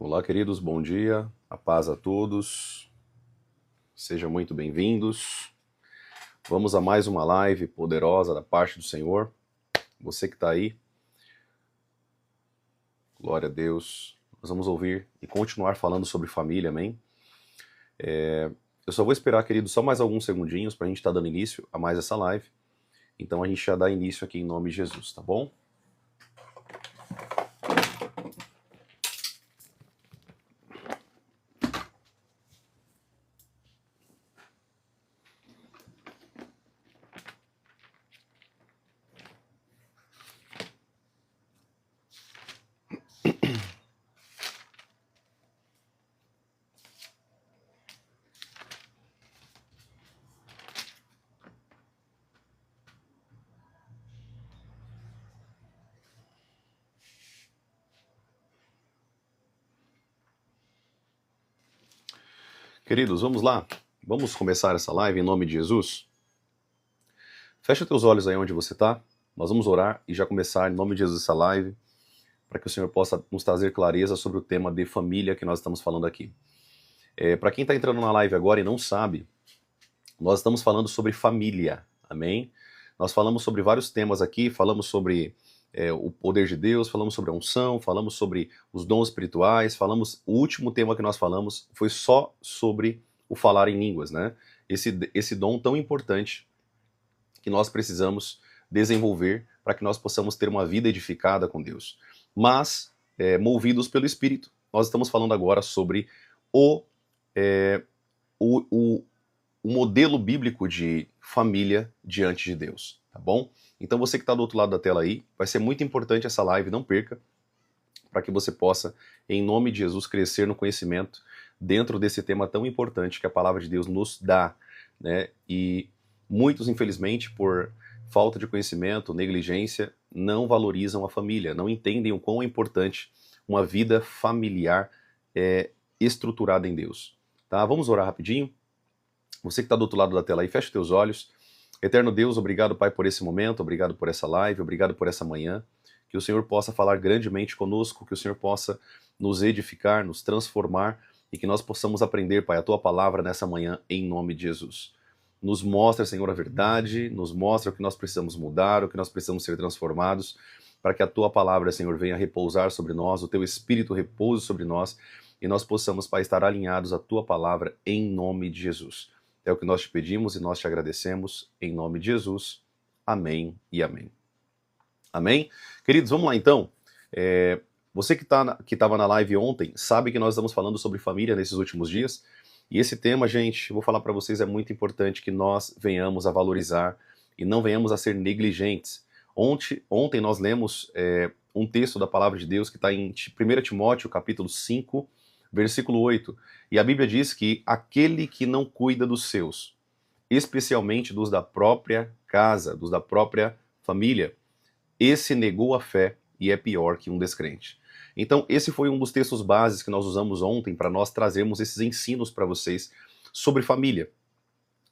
Olá, queridos, bom dia, a paz a todos, sejam muito bem-vindos. Vamos a mais uma live poderosa da parte do Senhor. Você que está aí, glória a Deus. Nós vamos ouvir e continuar falando sobre família, amém? Eu só vou esperar, queridos, só mais alguns segundinhos para a gente estar dando início a mais essa live. Então a gente já dá início aqui em nome de Jesus, tá bom? Queridos, vamos lá? Vamos começar essa live em nome de Jesus? Fecha teus olhos aí onde você está. Nós vamos orar e já começar em nome de Jesus essa live, para que o Senhor possa nos trazer clareza sobre o tema de família que nós estamos falando aqui. Para quem está entrando na live agora e não sabe, nós estamos falando sobre família, amém? Nós falamos sobre vários temas aqui, falamos sobre o poder de Deus, falamos sobre a unção, falamos sobre os dons espirituais, o último tema que nós falamos foi só sobre o falar em línguas, né? Esse dom tão importante que nós precisamos desenvolver para que nós possamos ter uma vida edificada com Deus. Mas, movidos pelo Espírito, nós estamos falando agora sobre o, o, o, o modelo bíblico de família diante de Deus, tá bom? Então você que está do outro lado da tela aí, vai ser muito importante essa live, não perca, para que você possa, em nome de Jesus, crescer no conhecimento dentro desse tema tão importante que a palavra de Deus nos dá, né? E muitos, infelizmente, por falta de conhecimento, negligência, não valorizam a família, não entendem o quão é importante uma vida familiar estruturada em Deus. Tá? Vamos orar rapidinho? Você que está do outro lado da tela aí, fecha os teus olhos. Eterno Deus, obrigado, Pai, por esse momento, obrigado por essa live, obrigado por essa manhã. Que o Senhor possa falar grandemente conosco, que o Senhor possa nos edificar, nos transformar e que nós possamos aprender, Pai, a Tua palavra nessa manhã, em nome de Jesus. Nos mostra, Senhor, a verdade, nos mostra o que nós precisamos mudar, o que nós precisamos ser transformados, para que a Tua palavra, Senhor, venha repousar sobre nós, o Teu Espírito repouse sobre nós e nós possamos, Pai, estar alinhados à Tua palavra, em nome de Jesus. É o que nós te pedimos e nós te agradecemos, em nome de Jesus. Amém e amém. Amém? Queridos, vamos lá então. Você que estava na live ontem, sabe que nós estamos falando sobre família nesses últimos dias. E esse tema, gente, vou falar para vocês, é muito importante que nós venhamos a valorizar e não venhamos a ser negligentes. Ontem nós lemos um texto da palavra de Deus que está em 1 Timóteo, capítulo 5, versículo 8. E a Bíblia diz que aquele que não cuida dos seus, especialmente dos da própria casa, dos da própria família, esse negou a fé e é pior que um descrente. Então, esse foi um dos textos bases que nós usamos ontem para nós trazermos esses ensinos para vocês sobre família,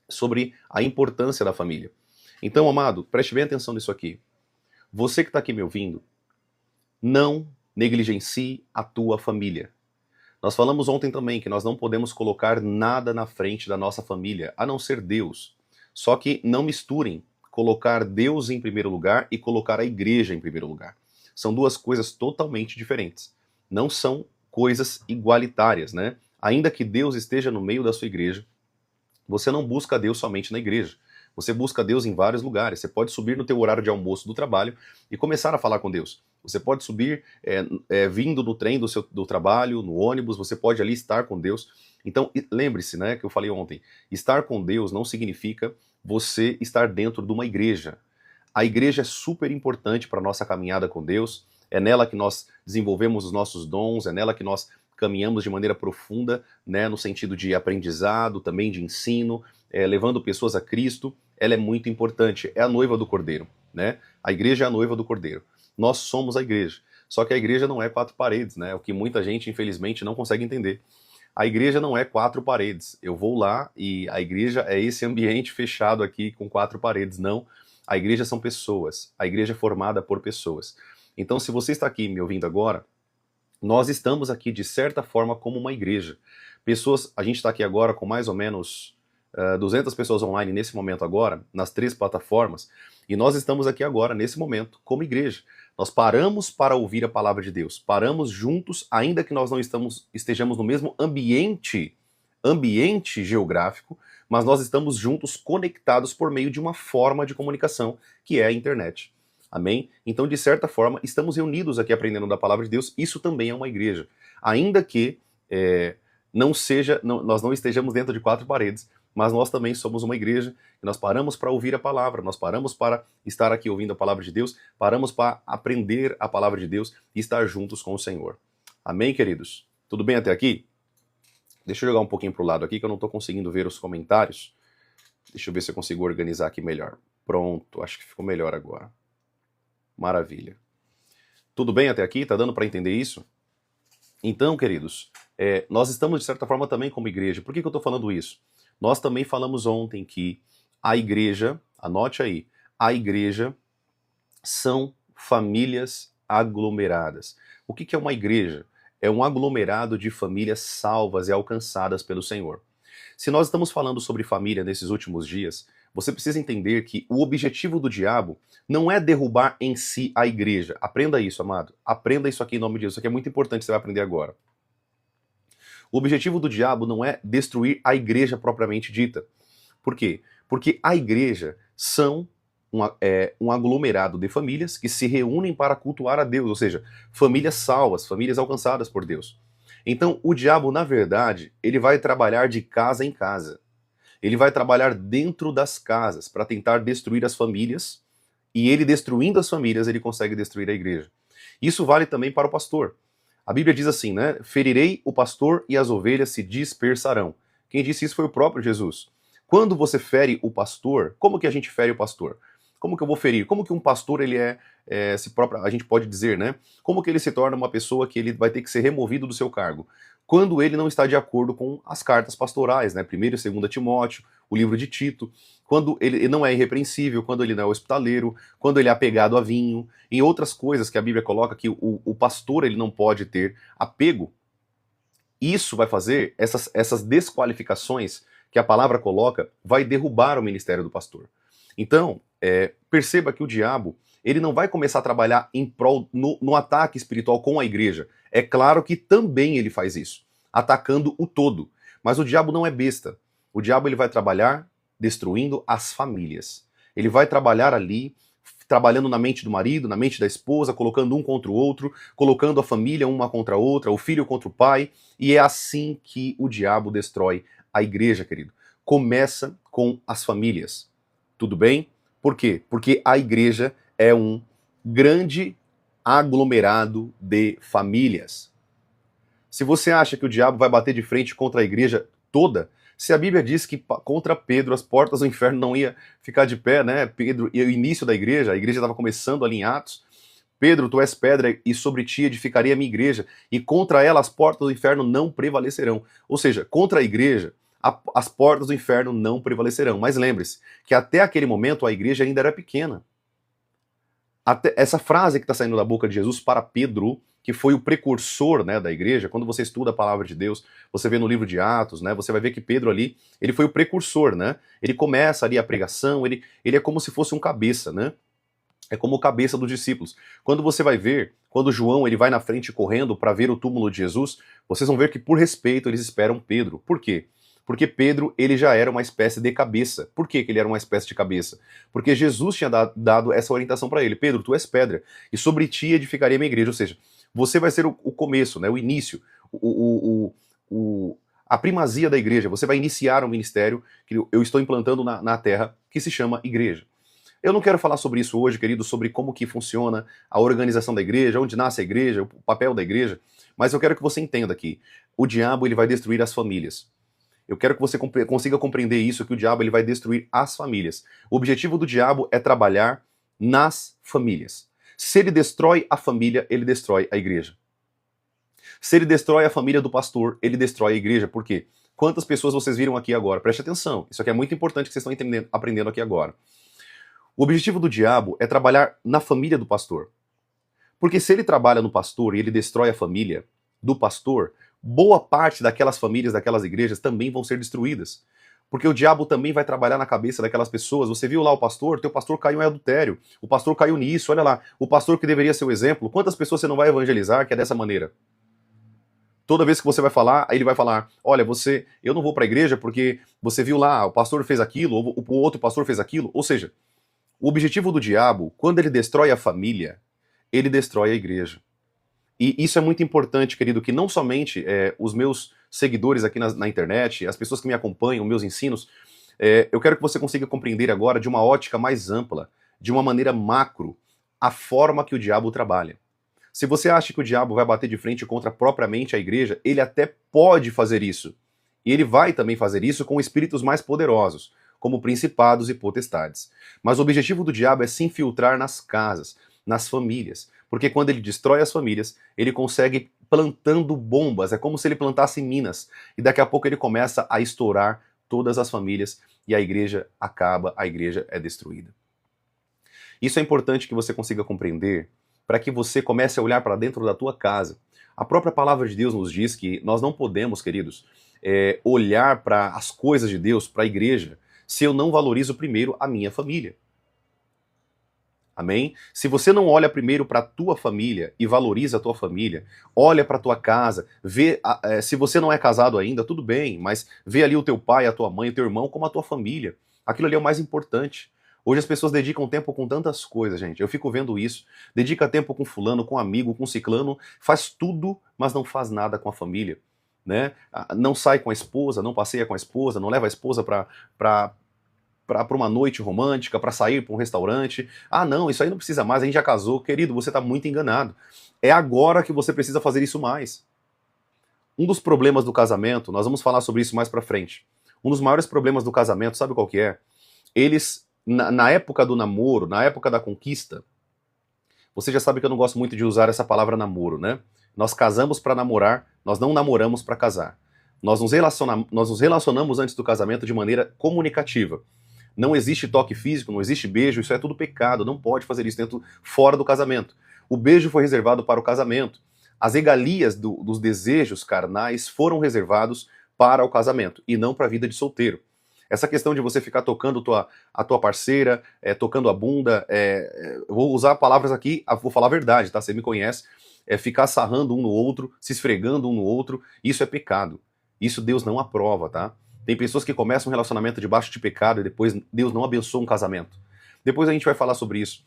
sobre a importância da família. Então, amado, preste bem atenção nisso aqui. Você que está aqui me ouvindo, não negligencie a tua família. Nós falamos ontem também que nós não podemos colocar nada na frente da nossa família, a não ser Deus. Só que não misturem colocar Deus em primeiro lugar e colocar a igreja em primeiro lugar. São duas coisas totalmente diferentes. Não são coisas igualitárias, né? Ainda que Deus esteja no meio da sua igreja, você não busca Deus somente na igreja. Você busca Deus em vários lugares. Você pode subir no teu horário de almoço do trabalho e começar a falar com Deus. Você pode subir vindo no trem do trabalho, no ônibus, você pode ali estar com Deus. Então, lembre-se, né, que eu falei ontem, estar com Deus não significa você estar dentro de uma igreja. A igreja é super importante para a nossa caminhada com Deus, é nela que nós desenvolvemos os nossos dons, é nela que nós caminhamos de maneira profunda, né, no sentido de aprendizado, também de ensino, levando pessoas a Cristo. Ela é muito importante, é a noiva do Cordeiro, né? A igreja é a noiva do Cordeiro. Nós somos a igreja. Só que a igreja não é quatro paredes, né? O que muita gente, infelizmente, não consegue entender. A igreja não é quatro paredes. Eu vou lá e a igreja é esse ambiente fechado aqui com quatro paredes. Não. A igreja são pessoas. A igreja é formada por pessoas. Então, se você está aqui me ouvindo agora Nós estamos aqui, de certa forma, como uma igreja. A gente está aqui agora com mais ou menos 200 pessoas online nesse momento agora, nas 3 plataformas, e nós estamos aqui agora, nesse momento, como igreja. Nós paramos para ouvir a palavra de Deus, paramos juntos, ainda que nós não estejamos no mesmo ambiente geográfico, mas nós estamos juntos, conectados por meio de uma forma de comunicação, que é a internet. Amém? Então, de certa forma, estamos reunidos aqui aprendendo da palavra de Deus, isso também é uma igreja. Ainda que nós não estejamos dentro de 4 paredes, mas nós também somos uma igreja, e nós paramos para ouvir a palavra, nós paramos para estar aqui ouvindo a palavra de Deus, paramos para aprender a palavra de Deus e estar juntos com o Senhor. Amém, queridos? Tudo bem até aqui? Deixa eu jogar um pouquinho para o lado aqui, que eu não estou conseguindo ver os comentários. Deixa eu ver se eu consigo organizar aqui melhor. Pronto, acho que ficou melhor agora. Maravilha. Tudo bem até aqui? Tá dando para entender isso? Então, queridos, nós estamos de certa forma também como igreja. Por que eu estou falando isso? Nós também falamos ontem que a igreja, anote aí, a igreja são famílias aglomeradas. O que é uma igreja? É um aglomerado de famílias salvas e alcançadas pelo Senhor. Se nós estamos falando sobre família nesses últimos dias, você precisa entender que o objetivo do diabo não é derrubar em si a igreja. Aprenda isso, amado. Aprenda isso aqui em nome de Jesus. Isso aqui é muito importante, você vai aprender agora. O objetivo do diabo não é destruir a igreja propriamente dita. Por quê? Porque a igreja são um aglomerado de famílias que se reúnem para cultuar a Deus, ou seja, famílias salvas, famílias alcançadas por Deus. Então, o diabo, na verdade, ele vai trabalhar de casa em casa. Ele vai trabalhar dentro das casas para tentar destruir as famílias, e ele destruindo as famílias, ele consegue destruir a igreja. Isso vale também para o pastor. A Bíblia diz assim, né? Ferirei o pastor e as ovelhas se dispersarão. Quem disse isso foi o próprio Jesus. Quando você fere o pastor, como que a gente fere o pastor? Como que eu vou ferir? Como que um pastor, ele a gente pode dizer, né? Como que ele se torna uma pessoa que ele vai ter que ser removido do seu cargo? Quando ele não está de acordo com as cartas pastorais, né? 1º e 2º Timóteo, o livro de Tito, quando ele não é irrepreensível, quando ele não é hospitaleiro, quando ele é apegado a vinho, em outras coisas que a Bíblia coloca que o pastor ele não pode ter apego. Isso vai fazer, essas desqualificações que a palavra coloca, vai derrubar o ministério do pastor. Então, perceba que o diabo, ele não vai começar a trabalhar em prol, no ataque espiritual com a igreja. É claro que também ele faz isso, atacando o todo. Mas o diabo não é besta. O diabo ele vai trabalhar destruindo as famílias. Ele vai trabalhar ali, trabalhando na mente do marido, na mente da esposa, colocando um contra o outro, colocando a família uma contra a outra, o filho contra o pai. E é assim que o diabo destrói a igreja, querido. Começa com as famílias. Tudo bem? Por quê? Porque a igreja é um grande aglomerado de famílias. Se você acha que o diabo vai bater de frente contra a igreja toda, se a Bíblia diz que contra Pedro as portas do inferno não ia ficar de pé, né? Pedro, e o início da igreja, a igreja estava começando ali em Atos. Pedro, tu és pedra e sobre ti edificarei a minha igreja, e contra ela as portas do inferno não prevalecerão. Ou seja, contra a igreja, as portas do inferno não prevalecerão. Mas lembre-se que até aquele momento a igreja ainda era pequena. Até essa frase que está saindo da boca de Jesus para Pedro, que foi o precursor, né, da igreja, quando você estuda a palavra de Deus, você vê no livro de Atos, né, você vai ver que Pedro ali, ele foi o precursor, né? Ele começa ali a pregação, ele é como se fosse um cabeça, né? É como o cabeça dos discípulos. Quando você vai ver, quando João ele vai na frente correndo para ver o túmulo de Jesus, vocês vão ver que por respeito eles esperam Pedro. Por quê? Porque Pedro ele já era uma espécie de cabeça. Por que ele era uma espécie de cabeça? Porque Jesus tinha dado essa orientação para ele. Pedro, tu és pedra, e sobre ti edificarei a minha igreja. Ou seja, você vai ser o começo, né, o início, a primazia da igreja. Você vai iniciar um ministério que eu estou implantando na terra, que se chama igreja. Eu não quero falar sobre isso hoje, querido, sobre como que funciona a organização da igreja, onde nasce a igreja, o papel da igreja, mas eu quero que você entenda que o diabo ele vai destruir as famílias. Eu quero que você consiga compreender isso, que o diabo ele vai destruir as famílias. O objetivo do diabo é trabalhar nas famílias. Se ele destrói a família, ele destrói a igreja. Se ele destrói a família do pastor, ele destrói a igreja. Por quê? Quantas pessoas vocês viram aqui agora? Preste atenção, isso aqui é muito importante que vocês estão aprendendo aqui agora. O objetivo do diabo é trabalhar na família do pastor. Porque se ele trabalha no pastor e ele destrói a família do pastor, boa parte daquelas famílias, daquelas igrejas também vão ser destruídas. Porque o diabo também vai trabalhar na cabeça daquelas pessoas. Você viu lá o pastor? Teu pastor caiu em adultério. O pastor caiu nisso, olha lá. O pastor que deveria ser o exemplo. Quantas pessoas você não vai evangelizar que é dessa maneira? Toda vez que você vai falar, ele vai falar, olha, eu não vou para a igreja porque você viu lá, o pastor fez aquilo, ou o outro pastor fez aquilo. Ou seja, o objetivo do diabo, quando ele destrói a família, ele destrói a igreja. E isso é muito importante, querido, que não somente os meus seguidores aqui na internet, as pessoas que me acompanham, meus ensinos, eu quero que você consiga compreender agora de uma ótica mais ampla, de uma maneira macro, a forma que o diabo trabalha. Se você acha que o diabo vai bater de frente contra propriamente a igreja, ele até pode fazer isso. E ele vai também fazer isso com espíritos mais poderosos, como principados e potestades. Mas o objetivo do diabo é se infiltrar nas casas, nas famílias. Porque quando ele destrói as famílias, ele consegue plantando bombas. É como se ele plantasse minas. E daqui a pouco ele começa a estourar todas as famílias e a igreja acaba, a igreja é destruída. Isso é importante que você consiga compreender para que você comece a olhar para dentro da tua casa. A própria palavra de Deus nos diz que nós não podemos, queridos, olhar para as coisas de Deus, para a igreja, se eu não valorizo primeiro a minha família. Amém? Se você não olha primeiro para a tua família e valoriza a tua família, olha para a tua casa, vê, se você não é casado ainda, tudo bem, mas vê ali o teu pai, a tua mãe, o teu irmão como a tua família. Aquilo ali é o mais importante. Hoje as pessoas dedicam tempo com tantas coisas, gente. Eu fico vendo isso. Dedica tempo com fulano, com amigo, com ciclano, faz tudo, mas não faz nada com a família, né? Não sai com a esposa, não passeia com a esposa, não leva a esposa para uma noite romântica, para sair para um restaurante. Ah, não, isso aí não precisa mais, a gente já casou. Querido, você está muito enganado. É agora que você precisa fazer isso mais. Um dos problemas do casamento, nós vamos falar sobre isso mais para frente. Um dos maiores problemas do casamento, sabe qual que é? Eles, na época do namoro, na época da conquista, você já sabe que eu não gosto muito de usar essa palavra namoro, né? Nós casamos para namorar, nós não namoramos para casar. Nós nos relacionamos antes do casamento de maneira comunicativa. Não existe toque físico, não existe beijo, isso é tudo pecado, não pode fazer isso fora do casamento. O beijo foi reservado para o casamento. As regalias dos desejos carnais foram reservados para o casamento e não para a vida de solteiro. Essa questão de você ficar tocando a tua parceira, tocando a bunda, eu vou usar palavras aqui, vou falar a verdade, tá? Você me conhece, ficar sarrando um no outro, se esfregando um no outro, isso é pecado. Isso Deus não aprova, tá? Tem pessoas que começam um relacionamento debaixo de pecado e depois Deus não abençoa um casamento. Depois a gente vai falar sobre isso.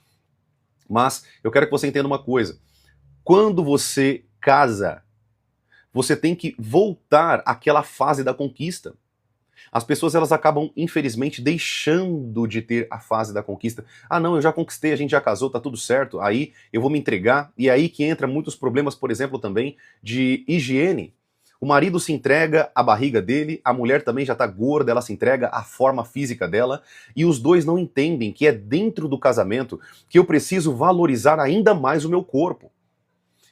Mas eu quero que você entenda uma coisa. Quando você casa, você tem que voltar àquela fase da conquista. As pessoas elas acabam, infelizmente, deixando de ter a fase da conquista. Ah, não, eu já conquistei, a gente já casou, tá tudo certo, aí eu vou me entregar. E é aí que entra muitos problemas, por exemplo, também de higiene. O marido se entrega à barriga dele, a mulher também já tá gorda, ela se entrega à forma física dela, e os dois não entendem que é dentro do casamento que eu preciso valorizar ainda mais o meu corpo.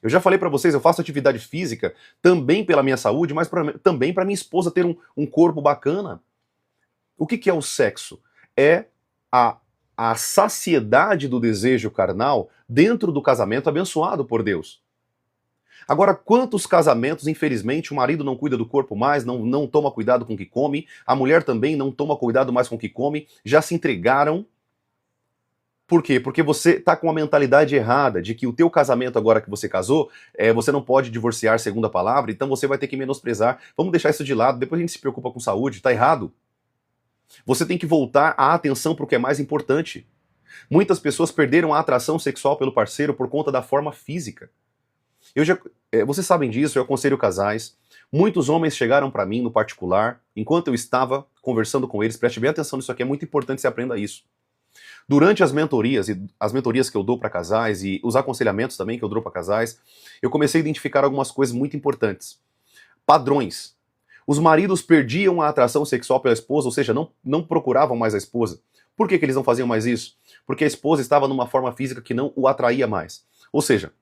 Eu já falei pra vocês, eu faço atividade física também pela minha saúde, mas também pra minha esposa ter um corpo bacana. O que é o sexo? É a saciedade do desejo carnal dentro do casamento abençoado por Deus. Agora, quantos casamentos, infelizmente, o marido não cuida do corpo mais, não toma cuidado com o que come, a mulher também não toma cuidado mais com o que come, já se entregaram. Por quê? Porque você está com a mentalidade errada de que o teu casamento agora que você casou, você não pode divorciar segundo a palavra, então você vai ter que menosprezar. Vamos deixar isso de lado, depois a gente se preocupa com saúde, está errado. Você tem que voltar a atenção para o que é mais importante. Muitas pessoas perderam a atração sexual pelo parceiro por conta da forma física. Vocês sabem disso, eu aconselho casais. Muitos homens chegaram para mim no particular, enquanto eu estava conversando com eles, preste bem atenção nisso aqui, é muito importante que você aprenda isso. Durante as mentorias que eu dou para casais e os aconselhamentos também que eu dou para casais, eu comecei a identificar algumas coisas muito importantes. Padrões. Os maridos perdiam a atração sexual pela esposa, ou seja, não procuravam mais a esposa. Por que eles não faziam mais isso? Porque a esposa estava numa forma física que não o atraía mais. Ou seja,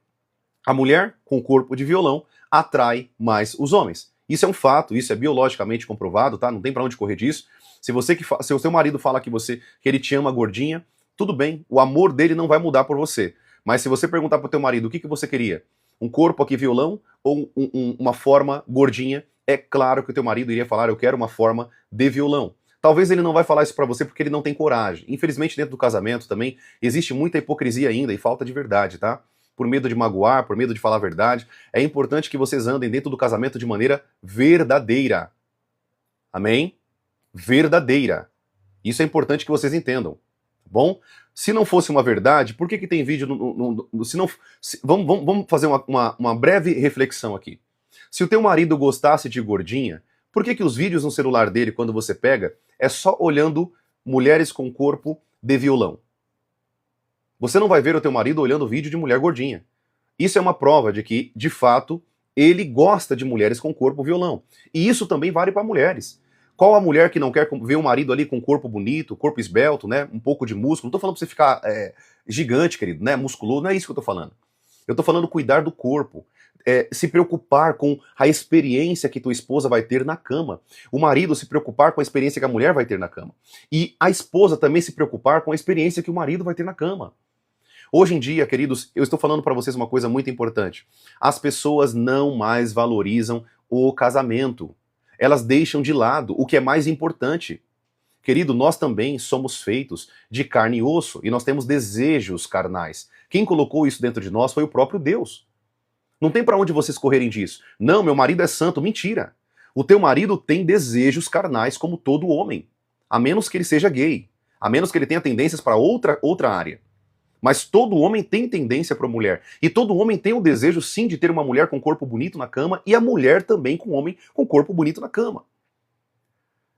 a mulher com o corpo de violão atrai mais os homens. Isso é um fato, isso é biologicamente comprovado, tá? Não tem pra onde correr disso. Se o seu marido fala que ele te ama gordinha, tudo bem, o amor dele não vai mudar por você. Mas se você perguntar pro teu marido o que você queria, um corpo aqui violão ou uma forma gordinha, é claro que o teu marido iria falar, eu quero uma forma de violão. Talvez ele não vai falar isso pra você porque ele não tem coragem. Infelizmente, dentro do casamento também, existe muita hipocrisia ainda e falta de verdade, tá? Por medo de magoar, por medo de falar a verdade. É importante que vocês andem dentro do casamento de maneira verdadeira. Amém? Verdadeira. Isso é importante que vocês entendam. Bom? Se não fosse uma verdade, por que tem vídeo vamos fazer uma breve reflexão aqui. Se o teu marido gostasse de gordinha, por que os vídeos no celular dele, quando você pega, é só olhando mulheres com corpo de violão? Você não vai ver o teu marido olhando vídeo de mulher gordinha. Isso é uma prova de que, de fato, ele gosta de mulheres com corpo violão. E isso também vale para mulheres. Qual a mulher que não quer ver o marido ali com corpo bonito, corpo esbelto, né? Um pouco de músculo. Não tô falando pra você ficar gigante, querido, né? Musculoso, não é isso que eu tô falando. Eu tô falando cuidar do corpo. Se preocupar com a experiência que tua esposa vai ter na cama. O marido se preocupar com a experiência que a mulher vai ter na cama. E a esposa também se preocupar com a experiência que o marido vai ter na cama. Hoje em dia, queridos, eu estou falando para vocês uma coisa muito importante. As pessoas não mais valorizam o casamento. Elas deixam de lado o que é mais importante. Querido, nós também somos feitos de carne e osso e nós temos desejos carnais. Quem colocou isso dentro de nós foi o próprio Deus. Não tem para onde vocês correrem disso. Não, meu marido é santo. Mentira. O teu marido tem desejos carnais como todo homem. A menos que ele seja gay. A menos que ele tenha tendências para outra área. Mas todo homem tem tendência para mulher. E todo homem tem o desejo, sim, de ter uma mulher com corpo bonito na cama e a mulher também com um homem com corpo bonito na cama.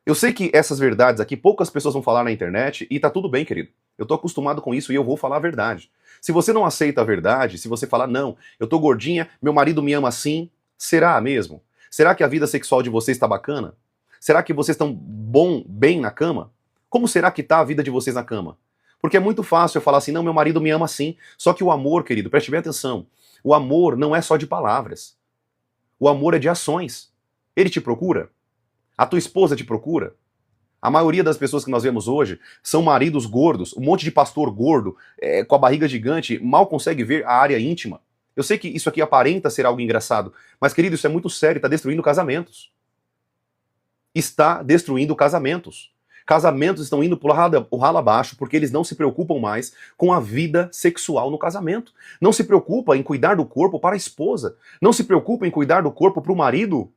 Eu sei que essas verdades aqui poucas pessoas vão falar na internet e tá tudo bem, querido. Eu tô acostumado com isso e eu vou falar a verdade. Se você não aceita a verdade, se você falar, não, eu tô gordinha, meu marido me ama assim, será mesmo? Será que a vida sexual de vocês tá bacana? Será que vocês estão bem na cama? Como será que tá a vida de vocês na cama? Porque é muito fácil eu falar assim, não, meu marido me ama assim. Só que o amor, querido, preste bem atenção. O amor não é só de palavras. O amor é de ações. Ele te procura? A tua esposa te procura? A maioria das pessoas que nós vemos hoje são maridos gordos, um monte de pastor gordo, com a barriga gigante, mal consegue ver a área íntima. Eu sei que isso aqui aparenta ser algo engraçado, mas, querido, isso é muito sério, está destruindo casamentos. Está destruindo casamentos. Casamentos estão indo pro ralo abaixo porque eles não se preocupam mais com a vida sexual no casamento. Não se preocupa em cuidar do corpo para a esposa. Não se preocupa em cuidar do corpo para o marido.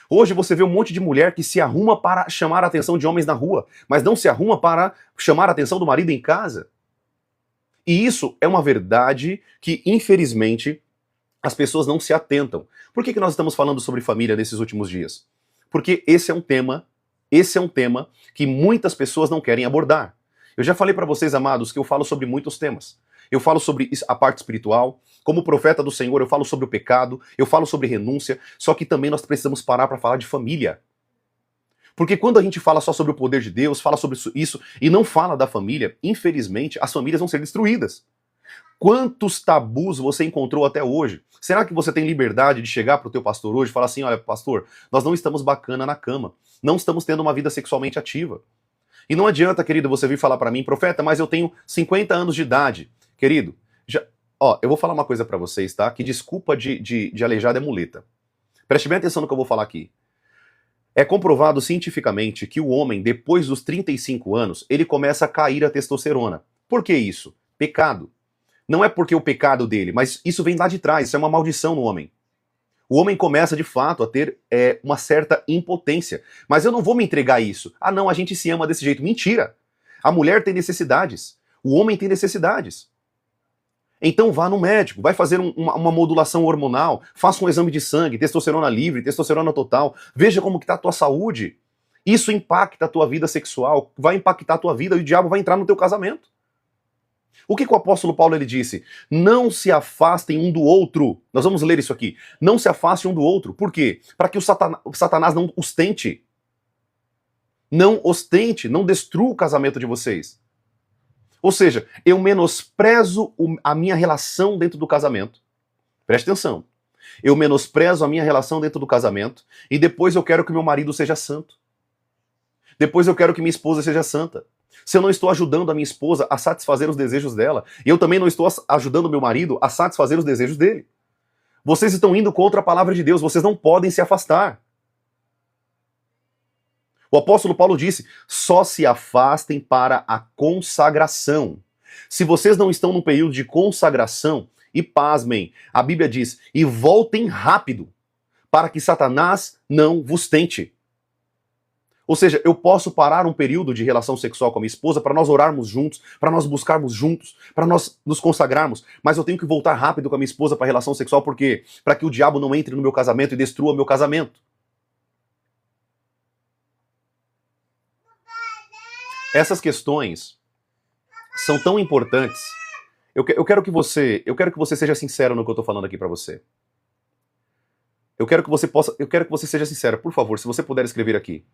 Hoje você vê um monte de mulher que se arruma para chamar a atenção de homens na rua, mas não se arruma para chamar a atenção do marido em casa. E isso é uma verdade que, infelizmente, as pessoas não se atentam. Por que nós estamos falando sobre família nesses últimos dias? Porque esse é um tema que muitas pessoas não querem abordar. Eu já falei para vocês, amados, que eu falo sobre muitos temas. Eu falo sobre a parte espiritual, como profeta do Senhor, eu falo sobre o pecado, eu falo sobre renúncia, só que também nós precisamos parar para falar de família. Porque quando a gente fala só sobre o poder de Deus, fala sobre isso e não fala da família, infelizmente, as famílias vão ser destruídas. Quantos tabus você encontrou até hoje? Será que você tem liberdade de chegar para o teu pastor hoje e falar assim, olha, pastor, nós não estamos bacana na cama, não estamos tendo uma vida sexualmente ativa. E não adianta, querido, você vir falar para mim, profeta, mas eu tenho 50 anos de idade. Querido, eu vou falar uma coisa para vocês, tá? Que desculpa de aleijado é muleta. Preste bem atenção no que eu vou falar aqui. É comprovado cientificamente que o homem, depois dos 35 anos, ele começa a cair a testosterona. Por que isso? Pecado. Não é porque o pecado dele, mas isso vem lá de trás, isso é uma maldição no homem. O homem começa, de fato, a ter uma certa impotência. Mas eu não vou me entregar a isso. Ah, não, a gente se ama desse jeito. Mentira! A mulher tem necessidades. O homem tem necessidades. Então vá no médico, vai fazer uma modulação hormonal, faça um exame de sangue, testosterona livre, testosterona total, veja como que está a tua saúde. Isso impacta a tua vida sexual, vai impactar a tua vida e o diabo vai entrar no teu casamento. O que o apóstolo Paulo ele disse? Não se afastem um do outro. Nós vamos ler isso aqui. Não se afastem um do outro. Por quê? Para que o Satanás não ostente. Não ostente, não destrua o casamento de vocês. Ou seja, eu menosprezo a minha relação dentro do casamento. Preste atenção. Eu menosprezo a minha relação dentro do casamento e depois eu quero que meu marido seja santo. Depois eu quero que minha esposa seja santa. Se eu não estou ajudando a minha esposa a satisfazer os desejos dela, e eu também não estou ajudando o meu marido a satisfazer os desejos dele. Vocês estão indo contra a palavra de Deus, vocês não podem se afastar. O apóstolo Paulo disse, só se afastem para a consagração. Se vocês não estão num período de consagração, e pasmem, a Bíblia diz, e voltem rápido, para que Satanás não vos tente. Ou seja, eu posso parar um período de relação sexual com a minha esposa para nós orarmos juntos, para nós buscarmos juntos, para nós nos consagrarmos, mas eu tenho que voltar rápido com a minha esposa para a relação sexual, por quê? Para que o diabo não entre no meu casamento e destrua meu casamento. Essas questões são tão importantes. Eu quero que você seja sincero no que eu estou falando aqui para você. Eu quero que você seja sincero, por favor, se você puder escrever aqui.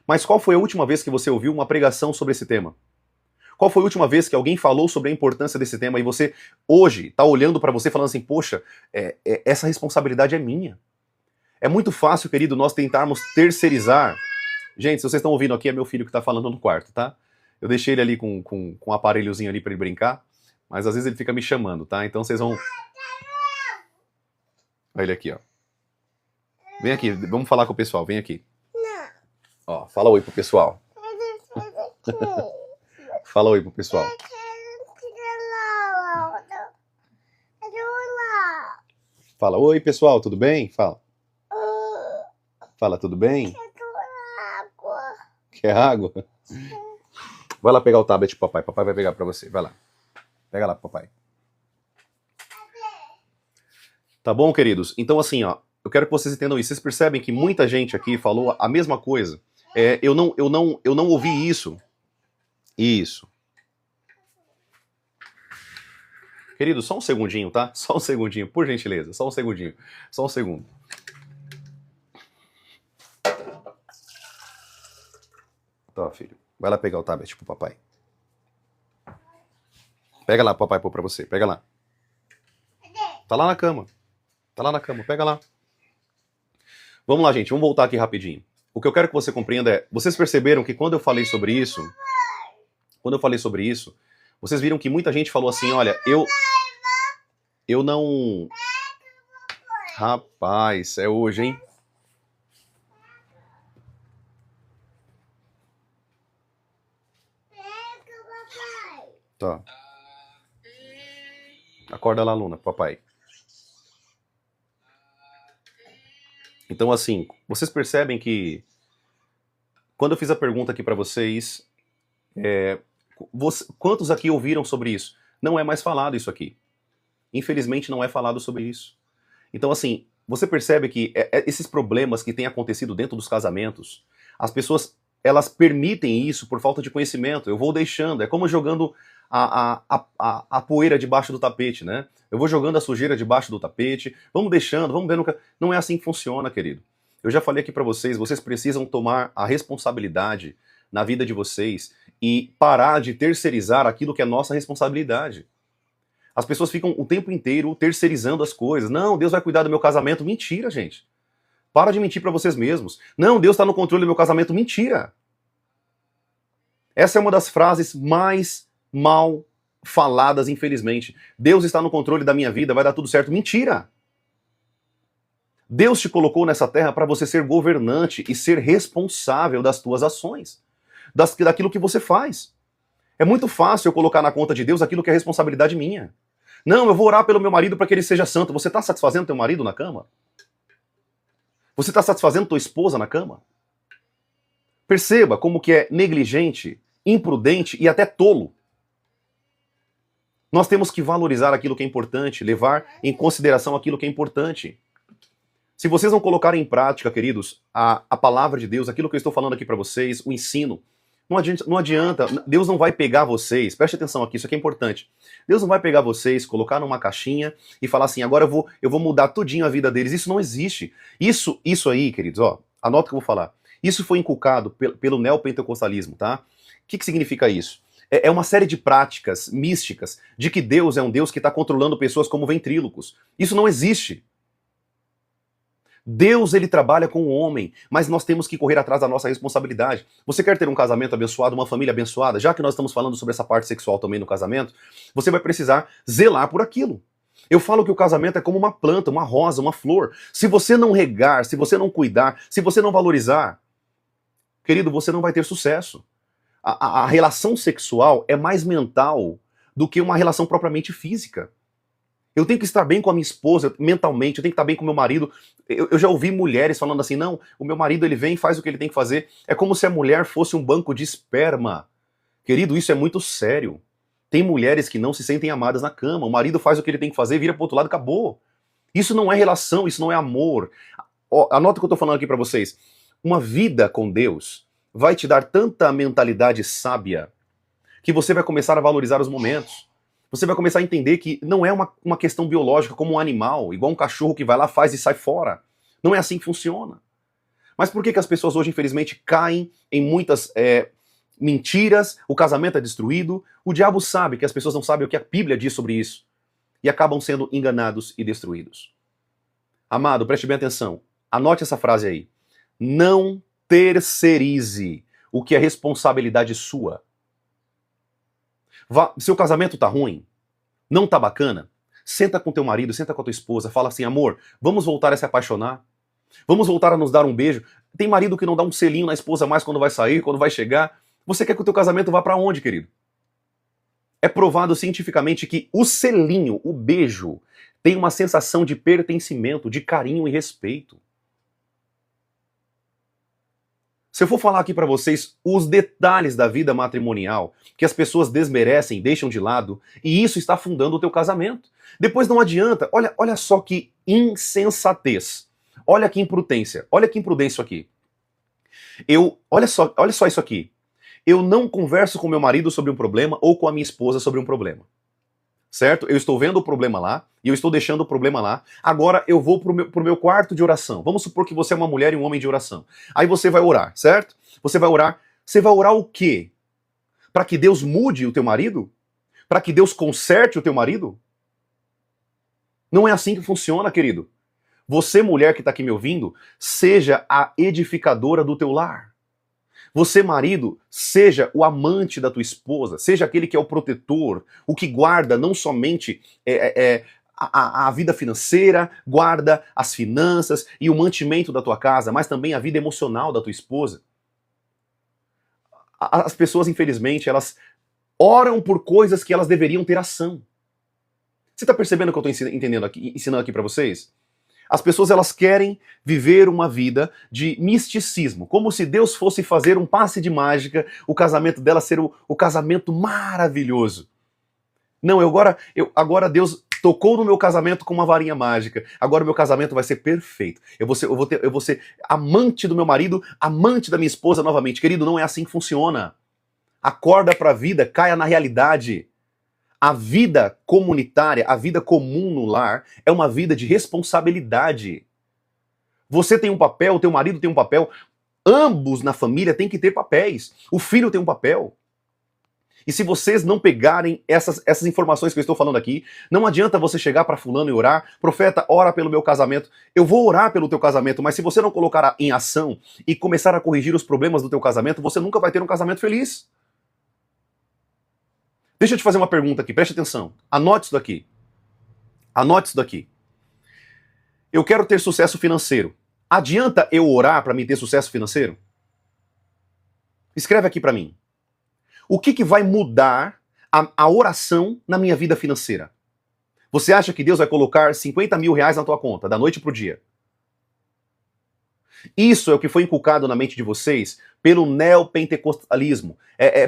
Mas qual foi a última vez que você ouviu uma pregação sobre esse tema? Qual foi a última vez que alguém falou sobre a importância desse tema e você hoje está olhando para você falando assim, poxa, essa responsabilidade é minha. É muito fácil, querido, nós tentarmos terceirizar. Gente, se vocês estão ouvindo aqui, é meu filho que está falando no quarto, tá? Eu deixei ele ali com um aparelhozinho ali para ele brincar, mas às vezes ele fica me chamando, tá? Então vocês vão... Olha ele aqui, ó. Vem aqui, vamos falar com o pessoal, vem aqui. Não. Ó, fala oi pro pessoal. Fala oi pro pessoal. Fala oi, pessoal, tudo bem? Fala. Fala, tudo bem? Quer água? Vai lá pegar o tablet pro papai. Papai vai pegar pra você. Vai lá. Pega lá pro papai. Tá bom, queridos? Então, assim, ó. Eu quero que vocês entendam isso. Vocês percebem que muita gente aqui falou a mesma coisa. Eu não ouvi isso. Isso. Querido, só um segundinho, tá? Só um segundinho, por gentileza. Só um segundinho. Só um segundo. Tá, filho. Vai lá pegar o tablet pro papai. Pega lá, papai pôr pra você. Pega lá. Tá lá na cama. Tá lá na cama. Pega lá. Vamos lá, gente. Vamos voltar aqui rapidinho. O que eu quero que você compreenda é... Vocês perceberam que quando eu falei sobre isso... Vocês viram que muita gente falou assim, olha, eu não... Rapaz, é hoje, hein? Tá. Acorda lá, Luna, papai. Então, assim, vocês percebem que quando eu fiz a pergunta aqui pra vocês, quantos aqui ouviram sobre isso? Não é mais falado isso aqui. Infelizmente, não é falado sobre isso. Então, assim, você percebe que esses problemas que têm acontecido dentro dos casamentos, as pessoas, elas permitem isso por falta de conhecimento. Eu vou deixando, é como jogando a poeira debaixo do tapete, né? Eu vou jogando a sujeira debaixo do tapete, vamos deixando, vamos vendo. Não é assim que funciona, querido. Eu já falei aqui pra vocês, vocês precisam tomar a responsabilidade na vida de vocês e parar de terceirizar aquilo que é nossa responsabilidade. As pessoas ficam o tempo inteiro terceirizando as coisas. Não, Deus vai cuidar do meu casamento. Mentira, gente. Para de mentir pra vocês mesmos. Não, Deus está no controle do meu casamento. Mentira. Essa é uma das frases mais mal faladas, infelizmente. Deus está no controle da minha vida, vai dar tudo certo. Mentira! Deus te colocou nessa terra para você ser governante e ser responsável das tuas ações, daquilo que você faz. É muito fácil eu colocar na conta de Deus aquilo que é responsabilidade minha. Não, eu vou orar pelo meu marido para que ele seja santo. Você está satisfazendo teu marido na cama? Você está satisfazendo tua esposa na cama? Perceba como que é negligente, imprudente e até tolo. Nós temos que valorizar aquilo que é importante, levar em consideração aquilo que é importante. Se vocês não colocarem em prática, queridos, a palavra de Deus, aquilo que eu estou falando aqui para vocês, o ensino, não adianta, Deus não vai pegar vocês, preste atenção aqui, isso aqui é importante. Deus não vai pegar vocês, colocar numa caixinha e falar assim, agora eu vou mudar tudinho a vida deles. Isso não existe. Isso aí, queridos, ó, anota o que eu vou falar. Isso foi inculcado pelo neopentecostalismo, tá? O que significa isso? É uma série de práticas místicas de que Deus é um Deus que está controlando pessoas como ventrílocos. Isso não existe. Deus, ele trabalha com o homem, mas nós temos que correr atrás da nossa responsabilidade. Você quer ter um casamento abençoado, uma família abençoada? Já que nós estamos falando sobre essa parte sexual também no casamento, você vai precisar zelar por aquilo. Eu falo que o casamento é como uma planta, uma rosa, uma flor. Se você não regar, se você não cuidar, se você não valorizar, querido, você não vai ter sucesso. A relação sexual é mais mental do que uma relação propriamente física. Eu tenho que estar bem com a minha esposa mentalmente, eu tenho que estar bem com o meu marido. Eu já ouvi mulheres falando assim, não, o meu marido ele vem e faz o que ele tem que fazer. É como se a mulher fosse um banco de esperma. Querido, isso é muito sério. Tem mulheres que não se sentem amadas na cama. O marido faz o que ele tem que fazer, vira pro outro lado, acabou. Isso não é relação, isso não é amor. Ó, anota o que eu tô falando aqui pra vocês. Uma vida com Deus vai te dar tanta mentalidade sábia que você vai começar a valorizar os momentos. Você vai começar a entender que não é uma questão biológica como um animal, igual um cachorro que vai lá, faz e sai fora. Não é assim que funciona. Mas por que as pessoas hoje, infelizmente, caem em muitas mentiras, o casamento é destruído, o diabo sabe que as pessoas não sabem o que a Bíblia diz sobre isso, e acabam sendo enganados e destruídos. Amado, preste bem atenção, anote essa frase aí. Não terceirize o que é responsabilidade sua. Seu casamento tá ruim, não tá bacana, senta com teu marido, senta com a tua esposa, fala assim, amor, vamos voltar a se apaixonar? Vamos voltar a nos dar um beijo? Tem marido que não dá um selinho na esposa mais quando vai sair, quando vai chegar. Você quer que o teu casamento vá pra onde, querido? É provado cientificamente que o selinho, o beijo, tem uma sensação de pertencimento, de carinho e respeito. Se eu for falar aqui pra vocês os detalhes da vida matrimonial, que as pessoas desmerecem, deixam de lado, e isso está afundando o teu casamento. Depois não adianta, olha só que insensatez, olha que imprudência, olha que imprudência aqui. Olha só isso aqui. Eu não converso com meu marido sobre um problema ou com a minha esposa sobre um problema. Certo? Eu estou vendo o problema lá e eu estou deixando o problema lá. Agora eu vou pro meu quarto de oração. Vamos supor que você é uma mulher e um homem de oração. Aí você vai orar, certo? Você vai orar. Você vai orar o quê? Para que Deus mude o teu marido? Para que Deus conserte o teu marido? Não é assim que funciona, querido. Você, mulher que está aqui me ouvindo, seja a edificadora do teu lar. Você, marido, seja o amante da tua esposa, seja aquele que é o protetor, o que guarda não somente a vida financeira, guarda as finanças e o mantimento da tua casa, mas também a vida emocional da tua esposa. As pessoas, infelizmente, elas oram por coisas que elas deveriam ter ação. Você está percebendo o que eu estou ensinando aqui para vocês? As pessoas elas querem viver uma vida de misticismo, como se Deus fosse fazer um passe de mágica, o casamento dela ser o casamento maravilhoso. Não, agora Deus tocou no meu casamento com uma varinha mágica. Agora o meu casamento vai ser perfeito. Eu vou ser amante do meu marido, amante da minha esposa novamente. Querido, não é assim que funciona. Acorda para a vida, caia na realidade. A vida comunitária, a vida comum no lar, é uma vida de responsabilidade. Você tem um papel, o teu marido tem um papel, ambos na família têm que ter papéis. O filho tem um papel. E se vocês não pegarem essas informações que eu estou falando aqui, não adianta você chegar para fulano e orar, profeta, ora pelo meu casamento. Eu vou orar pelo teu casamento, mas se você não colocar em ação e começar a corrigir os problemas do teu casamento, você nunca vai ter um casamento feliz. Deixa eu te fazer uma pergunta aqui, preste atenção. Anote isso daqui. Anote isso daqui. Eu quero ter sucesso financeiro. Adianta eu orar para mim ter sucesso financeiro? Escreve aqui para mim. O que vai mudar a oração na minha vida financeira? Você acha que Deus vai colocar 50 mil reais na tua conta, da noite pro dia? Isso é o que foi inculcado na mente de vocês pelo neopentecostalismo.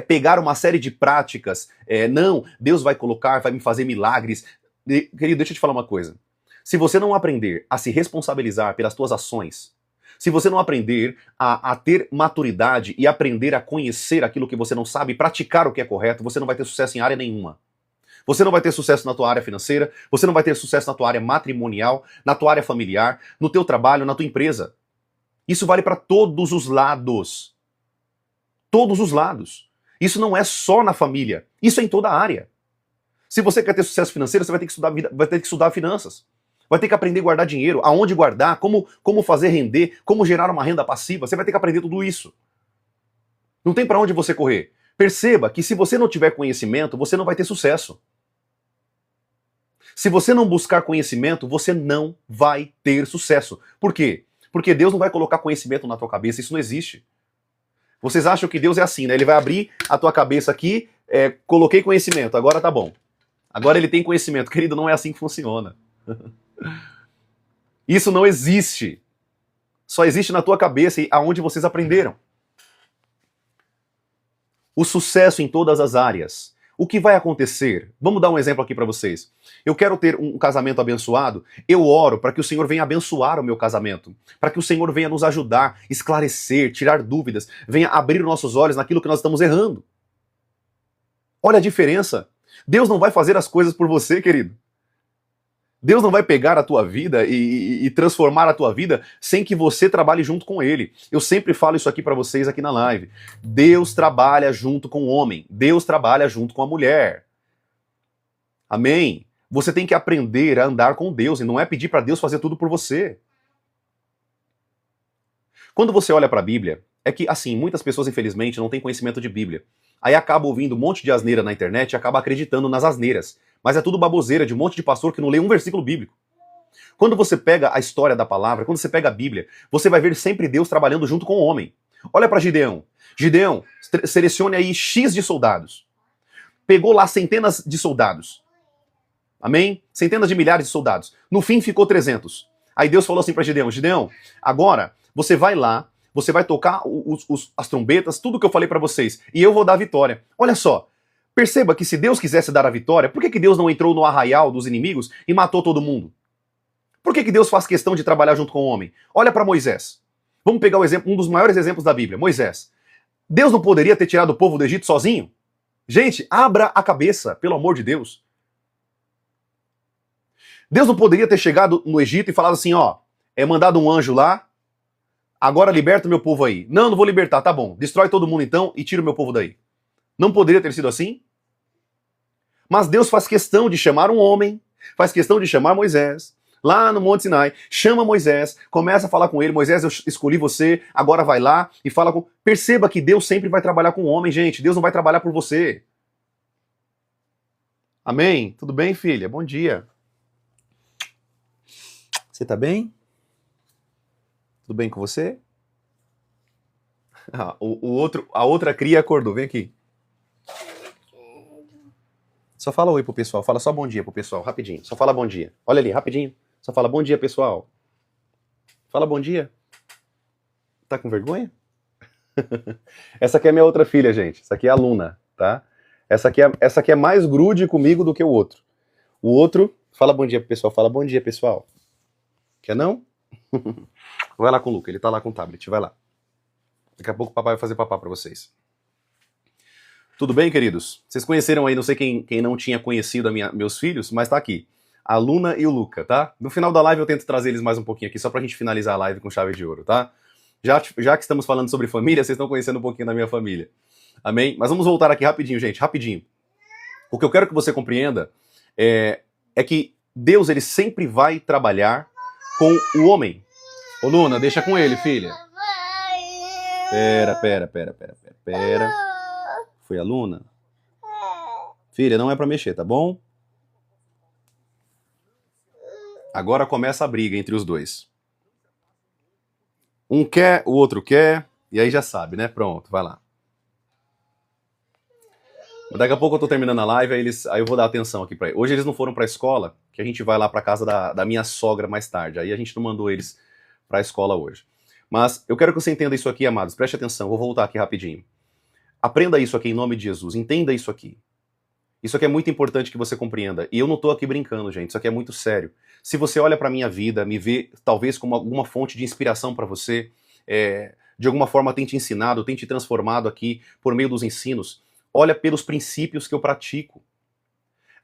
Pegar uma série de práticas. Não, Deus vai colocar, vai me fazer milagres. Querido, deixa eu te falar uma coisa. Se você não aprender a se responsabilizar pelas tuas ações, se você não aprender a ter maturidade e aprender a conhecer aquilo que você não sabe e praticar o que é correto, você não vai ter sucesso em área nenhuma. Você não vai ter sucesso na tua área financeira, você não vai ter sucesso na tua área matrimonial, na tua área familiar, no teu trabalho, na tua empresa. Isso vale para todos os lados. Todos os lados. Isso não é só na família, isso é em toda a área. Se você quer ter sucesso financeiro, você vai ter que estudar finanças. Vai ter que aprender a guardar dinheiro, aonde guardar, como fazer render, como gerar uma renda passiva. Você vai ter que aprender tudo isso. Não tem para onde você correr. Perceba que se você não tiver conhecimento, você não vai ter sucesso. Se você não buscar conhecimento, você não vai ter sucesso. Por quê? Porque Deus não vai colocar conhecimento na tua cabeça, isso não existe. Vocês acham que Deus é assim, né? Ele vai abrir a tua cabeça aqui, coloquei conhecimento, agora tá bom. Agora ele tem conhecimento. Querido, não é assim que funciona. Isso não existe. Só existe na tua cabeça e aonde vocês aprenderam. O sucesso em todas as áreas. O que vai acontecer? Vamos dar um exemplo aqui para vocês. Eu quero ter um casamento abençoado, eu oro para que o Senhor venha abençoar o meu casamento, para que o Senhor venha nos ajudar, esclarecer, tirar dúvidas, venha abrir nossos olhos naquilo que nós estamos errando. Olha a diferença. Deus não vai fazer as coisas por você, querido. Deus não vai pegar a tua vida e transformar a tua vida sem que você trabalhe junto com Ele. Eu sempre falo isso aqui para vocês aqui na live. Deus trabalha junto com o homem. Deus trabalha junto com a mulher. Amém? Você tem que aprender a andar com Deus e não é pedir para Deus fazer tudo por você. Quando você olha para a Bíblia, é que, assim, muitas pessoas, infelizmente, não têm conhecimento de Bíblia. Aí acaba ouvindo um monte de asneira na internet e acaba acreditando nas asneiras. Mas é tudo baboseira de um monte de pastor que não lê um versículo bíblico. Quando você pega a história da palavra, quando você pega a Bíblia, você vai ver sempre Deus trabalhando junto com o homem. Olha para Gideão. Gideão, selecione aí X de soldados. Pegou lá centenas de soldados. Amém? Centenas de milhares de soldados. No fim ficou 300. Aí Deus falou assim para Gideão, Gideão, agora você vai lá, você vai tocar as trombetas, tudo que eu falei para vocês, e eu vou dar a vitória. Olha só, perceba que se Deus quisesse dar a vitória, por que Deus não entrou no arraial dos inimigos e matou todo mundo? Por que Deus faz questão de trabalhar junto com o homem? Olha para Moisés. Vamos pegar o exemplo, um dos maiores exemplos da Bíblia, Moisés. Deus não poderia ter tirado o povo do Egito sozinho? Gente, abra a cabeça, pelo amor de Deus. Deus não poderia ter chegado no Egito e falado assim, ó, mandado um anjo lá, agora liberta o meu povo aí. Não, não vou libertar, tá bom. Destrói todo mundo então e tira o meu povo daí. Não poderia ter sido assim? Mas Deus faz questão de chamar um homem, faz questão de chamar Moisés, lá no Monte Sinai, chama Moisés, começa a falar com ele, Moisés, eu escolhi você, agora vai lá e fala com... Perceba que Deus sempre vai trabalhar com o homem, gente, Deus não vai trabalhar por você. Amém? Tudo bem, filha? Bom dia. Você tá bem? Tudo bem com você? Ah, a outra cria acordou, vem aqui. Só fala oi pro pessoal, fala só bom dia pro pessoal, rapidinho. Só fala bom dia. Olha ali, rapidinho. Só fala bom dia, pessoal. Fala bom dia. Tá com vergonha? Essa aqui é minha outra filha, gente. Essa aqui é a Luna, tá? Essa aqui é mais grude comigo do que o outro. O outro, fala bom dia pro pessoal, fala bom dia, pessoal. Quer não? Vai lá com o Luca, ele tá lá com o tablet, vai lá. Daqui a pouco o papai vai fazer papá pra vocês. Tudo bem, queridos? Vocês conheceram aí, não sei quem não tinha conhecido meus filhos, mas tá aqui. A Luna e o Luca, tá? No final da live eu tento trazer eles mais um pouquinho aqui, só pra gente finalizar a live com chave de ouro, tá? Já que estamos falando sobre família, vocês estão conhecendo um pouquinho da minha família. Amém? Mas vamos voltar aqui rapidinho, gente, rapidinho. O que eu quero que você compreenda é que Deus, ele sempre vai trabalhar com o homem. Ô Luna, deixa com ele, filha. Pera. Foi a Luna? Filha, não é pra mexer, tá bom? Agora começa a briga entre os dois. Um quer, o outro quer, e aí já sabe, né? Pronto, vai lá. Daqui a pouco eu tô terminando a live, aí eu vou dar atenção aqui pra eles. Hoje eles não foram pra escola, que a gente vai lá pra casa da minha sogra mais tarde. Aí a gente não mandou eles pra escola hoje. Mas eu quero que você entenda isso aqui, amados. Preste atenção, vou voltar aqui rapidinho. Aprenda isso aqui em nome de Jesus, entenda isso aqui. Isso aqui é muito importante que você compreenda. E eu não tô aqui brincando, gente, isso aqui é muito sério. Se você olha pra minha vida, me vê talvez como alguma fonte de inspiração pra você, de alguma forma tem te ensinado, tem te transformado aqui por meio dos ensinos, olha pelos princípios que eu pratico.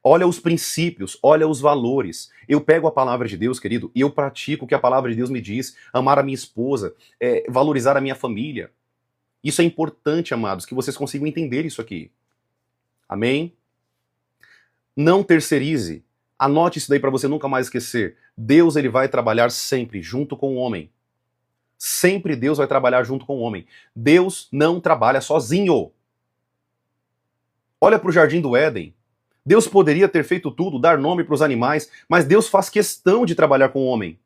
Olha os princípios, olha os valores. Eu pego a palavra de Deus, querido, e eu pratico o que a palavra de Deus me diz. Amar a minha esposa, valorizar a minha família. Isso é importante, amados, que vocês consigam entender isso aqui. Amém? Não terceirize Anote isso daí para você nunca mais esquecer. Deus, ele vai trabalhar sempre junto com o homem. Sempre Deus vai trabalhar junto com o homem. Deus não trabalha sozinho. Olha para o jardim do Éden. Deus poderia ter feito tudo, dar nome para os animais, mas Deus faz questão de trabalhar com o homem.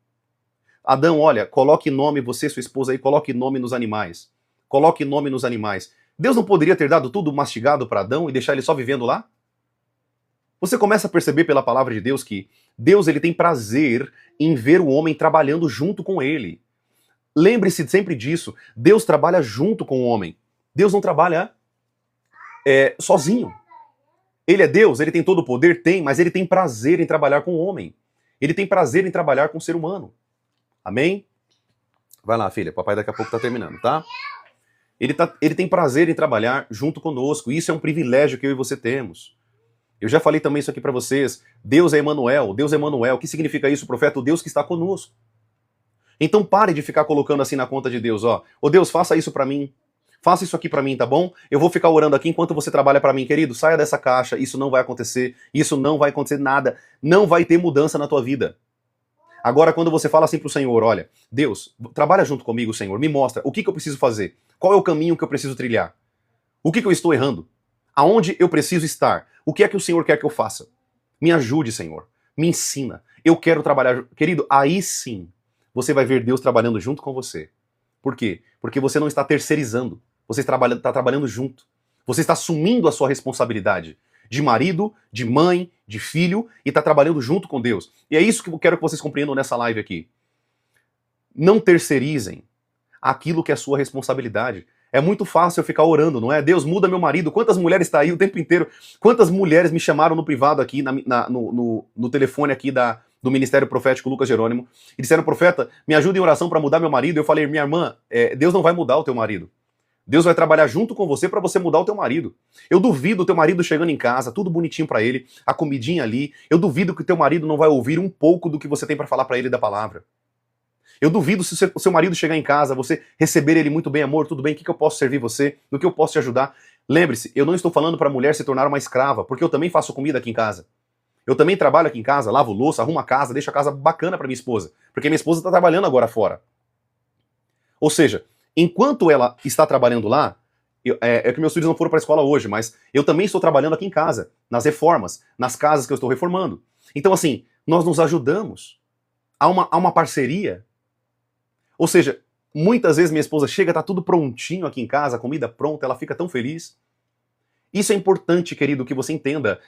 Adão, olha, coloque nome, você e sua esposa aí, coloque nome nos animais. Coloque nome nos animais. Deus não poderia ter dado tudo mastigado para Adão e deixar ele só vivendo lá? Você começa a perceber pela palavra de Deus que Deus, ele tem prazer em ver o homem trabalhando junto com ele. Lembre-se sempre disso. Deus trabalha junto com o homem. Deus não trabalha sozinho. Ele é Deus, ele tem todo o poder? Tem, mas ele tem prazer em trabalhar com o homem. Ele tem prazer em trabalhar com o ser humano. Amém? Vai lá, filha, papai daqui a pouco tá terminando, tá? Ele tem prazer em trabalhar junto conosco. Isso é um privilégio que eu e você temos. Eu já falei também isso aqui para vocês. Deus é Emanuel, Deus é Emanuel. O que significa isso, profeta? O Deus que está conosco. Então pare de ficar colocando assim na conta de Deus, ó. Ô Deus, faça isso para mim. Faça isso aqui para mim, tá bom? Eu vou ficar orando aqui enquanto você trabalha para mim, querido. Saia dessa caixa, isso não vai acontecer. Isso não vai acontecer nada. Não vai ter mudança na tua vida. Agora, quando você fala assim pro Senhor, olha, Deus, trabalha junto comigo, Senhor, me mostra o que eu preciso fazer. Qual é o caminho que eu preciso trilhar? O que eu estou errando? Aonde eu preciso estar? O que é que o Senhor quer que eu faça? Me ajude, Senhor. Me ensina. Eu quero trabalhar. Querido, aí sim você vai ver Deus trabalhando junto com você. Por quê? Porque você não está terceirizando. Você está trabalhando junto. Você está assumindo a sua responsabilidade de marido, de mãe, de filho e está trabalhando junto com Deus. E é isso que eu quero que vocês compreendam nessa live aqui. Não terceirizem aquilo que é sua responsabilidade. É muito fácil eu ficar orando, não é? Deus, muda meu marido. Quantas mulheres estão aí o tempo inteiro? Quantas mulheres me chamaram no privado aqui, no telefone aqui do Ministério Profético Lucas Jerônimo, e disseram, profeta, me ajuda em oração para mudar meu marido. Eu falei, minha irmã, Deus não vai mudar o teu marido. Deus vai trabalhar junto com você para você mudar o teu marido. Eu duvido o teu marido chegando em casa, tudo bonitinho para ele, a comidinha ali. Eu duvido que o teu marido não vai ouvir um pouco do que você tem para falar para ele da palavra. Eu duvido se o seu marido chegar em casa, você receber ele muito bem, amor, tudo bem, o que eu posso servir você, no que eu posso te ajudar. Lembre-se, eu não estou falando para a mulher se tornar uma escrava, porque eu também faço comida aqui em casa. Eu também trabalho aqui em casa, lavo louça, arrumo a casa, deixo a casa bacana para minha esposa, porque minha esposa está trabalhando agora fora. Ou seja, enquanto ela está trabalhando lá, é que meus filhos não foram para a escola hoje, mas eu também estou trabalhando aqui em casa, nas reformas, nas casas que eu estou reformando. Então, assim, nós nos ajudamos. Há uma parceria. Ou seja, muitas vezes minha esposa chega, tá tudo prontinho aqui em casa, a comida pronta, ela fica tão feliz. Isso é importante, querido, que você entenda.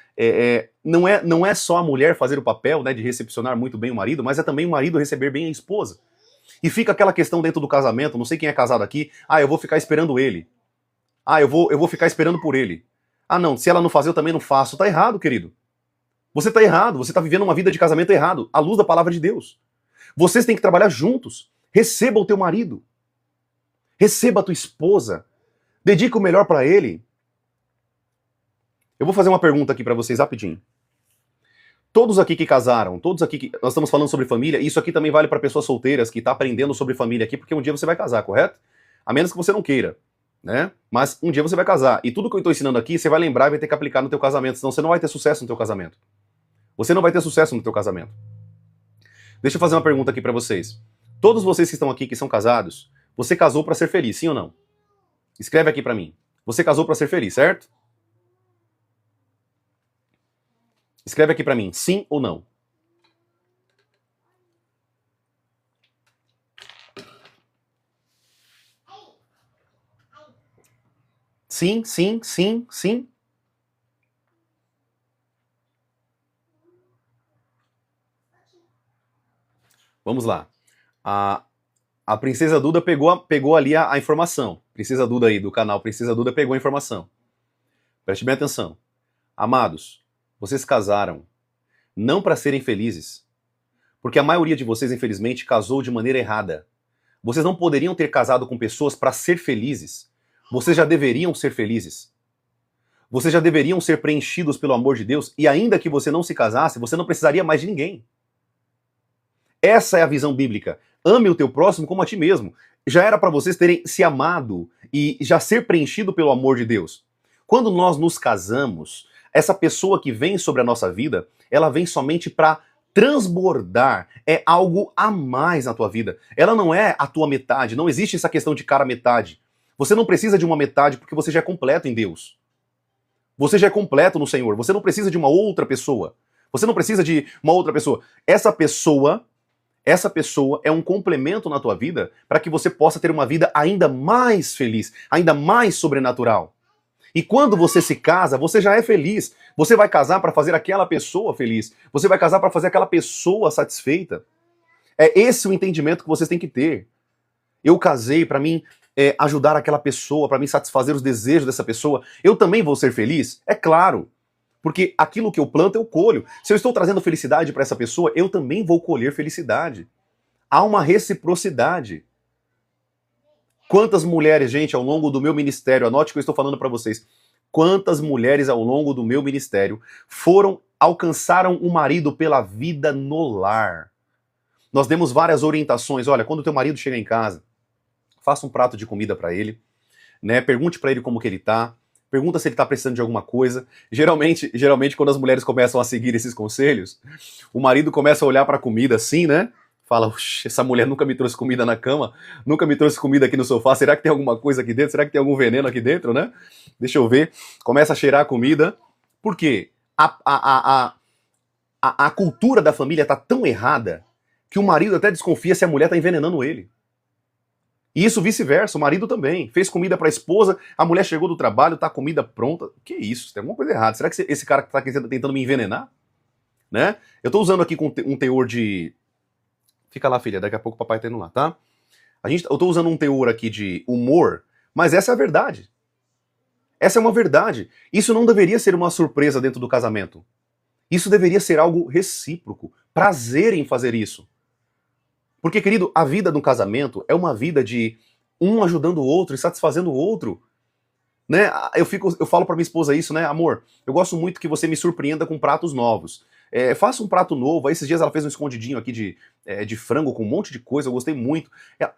Não é só a mulher fazer o papel, né, de recepcionar muito bem o marido, mas é também o marido receber bem a esposa. E fica aquela questão dentro do casamento, não sei quem é casado aqui, eu vou ficar esperando ele. Eu vou ficar esperando por ele. Não, se ela não fazer, eu também não faço. Tá errado, querido. Você tá errado, você tá vivendo uma vida de casamento errado, à luz da palavra de Deus. Vocês têm que trabalhar juntos. Receba o teu marido. Receba a tua esposa. Dedica o melhor para ele. Eu vou fazer uma pergunta aqui para vocês rapidinho. Todos aqui que casaram, todos aqui que... Nós estamos falando sobre família, isso aqui também vale para pessoas solteiras que estão aprendendo sobre família aqui, porque um dia você vai casar, correto? A menos que você não queira, né? Mas um dia você vai casar. E tudo que eu estou ensinando aqui, você vai lembrar e vai ter que aplicar no teu casamento, senão você não vai ter sucesso no teu casamento. Você não vai ter sucesso no teu casamento. Deixa eu fazer uma pergunta aqui para vocês. Todos vocês que estão aqui, que são casados, você casou para ser feliz, sim ou não? Escreve aqui para mim. Você casou para ser feliz, certo? Escreve aqui para mim, sim ou não? Sim, sim, sim, sim. Vamos lá. A Princesa Duda pegou ali a informação. Princesa Duda aí, do canal Princesa Duda, pegou a informação. Preste bem atenção. Amados, vocês casaram não para serem felizes. Porque a maioria de vocês, infelizmente, casou de maneira errada. Vocês não poderiam ter casado com pessoas para ser felizes. Vocês já deveriam ser felizes. Vocês já deveriam ser preenchidos pelo amor de Deus. E ainda que você não se casasse, você não precisaria mais de ninguém. Essa é a visão bíblica. Ame o teu próximo como a ti mesmo. Já era para vocês terem se amado e já ser preenchido pelo amor de Deus. Quando nós nos casamos, Essa pessoa que vem sobre a nossa vida, ela vem somente para transbordar, é algo a mais na tua vida. Ela não é a tua metade, não existe essa questão de cara metade. Você não precisa de uma metade porque você já é completo em Deus. Você já é completo no Senhor, você não precisa de uma outra pessoa. Você não precisa de uma outra pessoa. Essa pessoa é um complemento na tua vida para que você possa ter uma vida ainda mais feliz, ainda mais sobrenatural. E quando você se casa, você já é feliz. Você vai casar para fazer aquela pessoa feliz. Você vai casar para fazer aquela pessoa satisfeita. É esse o entendimento que vocês têm que ter. Eu casei para mim ajudar aquela pessoa, para mim satisfazer os desejos dessa pessoa. Eu também vou ser feliz? É claro. Porque aquilo que eu planto, eu colho. Se eu estou trazendo felicidade para essa pessoa, eu também vou colher felicidade. Há uma reciprocidade. Quantas mulheres, gente, ao longo do meu ministério, anote o que eu estou falando para vocês, quantas mulheres ao longo do meu ministério alcançaram o marido pela vida no lar. Nós demos várias orientações. Olha, quando o teu marido chega em casa, faça um prato de comida para ele, né? Pergunte para ele como que ele tá, pergunta se ele tá precisando de alguma coisa. Geralmente, quando as mulheres começam a seguir esses conselhos, o marido começa a olhar para a comida assim, né? Fala, essa mulher nunca me trouxe comida na cama, nunca me trouxe comida aqui no sofá, será que tem alguma coisa aqui dentro? Será que tem algum veneno aqui dentro, né? Deixa eu ver. Começa a cheirar a comida. Por quê? A cultura da família tá tão errada que o marido até desconfia se a mulher tá envenenando ele. E isso vice-versa, o marido também. Fez comida pra esposa, a mulher chegou do trabalho, tá a comida pronta. Que isso? Tem alguma coisa errada. Será que esse cara tá tentando me envenenar? Né? Eu tô usando aqui com um teor de... Fica lá, filha, daqui a pouco o papai tá indo lá, tá? Eu tô usando um teor aqui de humor, mas essa é a verdade. Essa é uma verdade. Isso não deveria ser uma surpresa dentro do casamento. Isso deveria ser algo recíproco. Prazer em fazer isso. Porque, querido, a vida do casamento é uma vida de um ajudando o outro e satisfazendo o outro. Né? Eu falo pra minha esposa isso, né? Amor, eu gosto muito que você me surpreenda com pratos novos. Faça um prato novo. Aí, esses dias ela fez um escondidinho aqui de frango com um monte de coisa, eu gostei muito.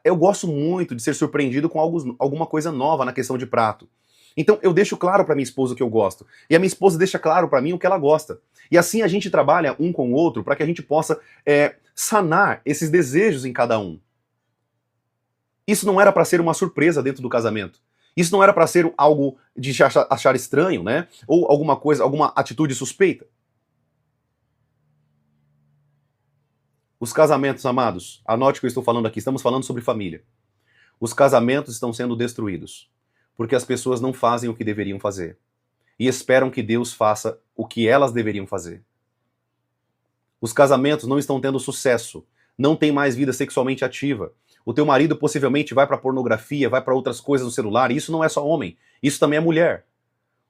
Eu gosto muito de ser surpreendido com alguma coisa nova na questão de prato. Então eu deixo claro pra minha esposa o que eu gosto. E a minha esposa deixa claro pra mim o que ela gosta. E assim a gente trabalha um com o outro para que a gente possa sanar esses desejos em cada um. Isso não era para ser uma surpresa dentro do casamento. Isso não era para ser algo de achar estranho, né? Ou alguma coisa, alguma atitude suspeita. Os casamentos, amados, anote o que eu estou falando aqui, estamos falando sobre família. Os casamentos estão sendo destruídos porque as pessoas não fazem o que deveriam fazer e esperam que Deus faça o que elas deveriam fazer. Os casamentos não estão tendo sucesso, não tem mais vida sexualmente ativa. O teu marido possivelmente vai para pornografia, vai para outras coisas no celular, e isso não é só homem, isso também é mulher.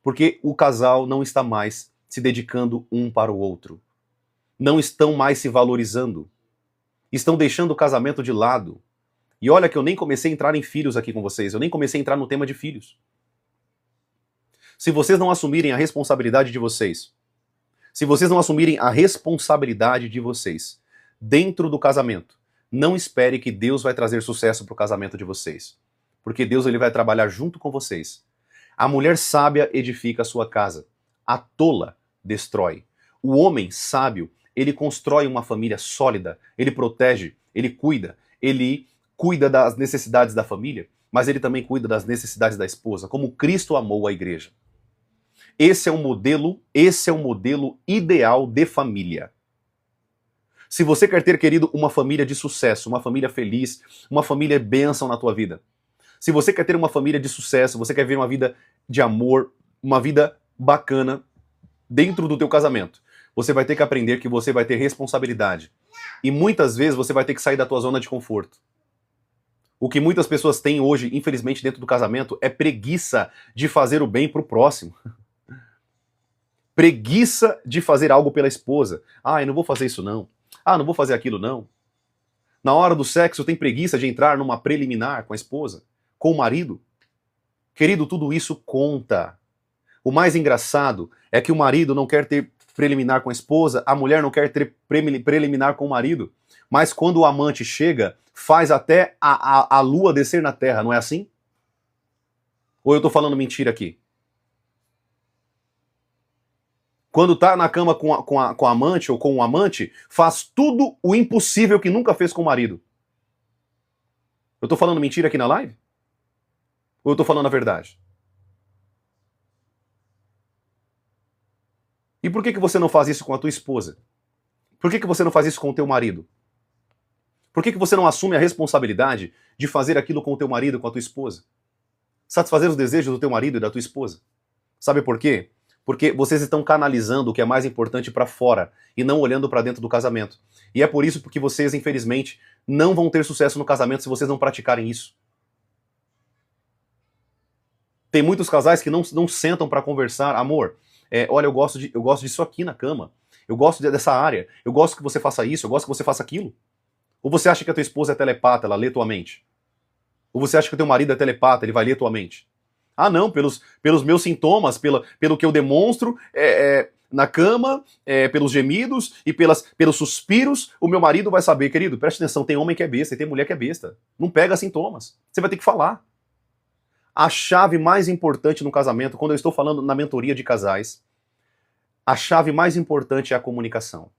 Porque o casal não está mais se dedicando um para o outro. Não estão mais se valorizando. Estão deixando o casamento de lado. E olha que eu nem comecei a entrar em filhos aqui com vocês, eu nem comecei a entrar no tema de filhos. Se vocês não assumirem a responsabilidade de vocês, se vocês não assumirem a responsabilidade de vocês dentro do casamento, não espere que Deus vai trazer sucesso para o casamento de vocês. Porque Deus ele vai trabalhar junto com vocês. A mulher sábia edifica a sua casa. A tola destrói. O homem sábio, ele constrói uma família sólida, ele protege, ele cuida das necessidades da família, mas ele também cuida das necessidades da esposa, como Cristo amou a igreja. Esse é um modelo ideal de família. Se você quer ter, querido, uma família de sucesso, uma família feliz, uma família bênção na tua vida, se você quer ter uma família de sucesso, você quer ver uma vida de amor, uma vida bacana dentro do teu casamento, você vai ter que aprender que você vai ter responsabilidade. E muitas vezes você vai ter que sair da tua zona de conforto. O que muitas pessoas têm hoje, infelizmente, dentro do casamento é preguiça de fazer o bem pro próximo. Preguiça de fazer algo pela esposa. Ah, eu não vou fazer isso não. Ah, não vou fazer aquilo não. Na hora do sexo tem preguiça de entrar numa preliminar com a esposa, com o marido. Querido, tudo isso conta. O mais engraçado é que o marido não quer ter preliminar com a esposa, a mulher não quer ter preliminar com o marido. Mas quando o amante chega, faz até a lua descer na terra, não é assim? Ou eu tô falando mentira aqui? Quando tá na cama com a amante ou com o amante, faz tudo o impossível que nunca fez com o marido. Eu tô falando mentira aqui na live? Ou eu tô falando a verdade? E por que você não faz isso com a tua esposa? Por que você não faz isso com o teu marido? Por que você não assume a responsabilidade de fazer aquilo com o teu marido, com a tua esposa? Satisfazer os desejos do teu marido e da tua esposa. Sabe por quê? Porque vocês estão canalizando o que é mais importante para fora e não olhando para dentro do casamento. E é por isso que vocês, infelizmente, não vão ter sucesso no casamento se vocês não praticarem isso. Tem muitos casais que não sentam para conversar. Amor, olha, eu gosto disso aqui na cama. Eu gosto dessa área. Eu gosto que você faça isso. Eu gosto que você faça aquilo. Ou você acha que a tua esposa é telepata, ela lê tua mente? Ou você acha que o teu marido é telepata, ele vai ler tua mente? Ah, não, pelos meus sintomas, pelo que eu demonstro na cama, pelos gemidos e pelos suspiros, o meu marido vai saber. Querido, preste atenção, tem homem que é besta e tem mulher que é besta. Não pega sintomas. Você vai ter que falar. A chave mais importante no casamento, quando eu estou falando na mentoria de casais, a chave mais importante é a comunicação.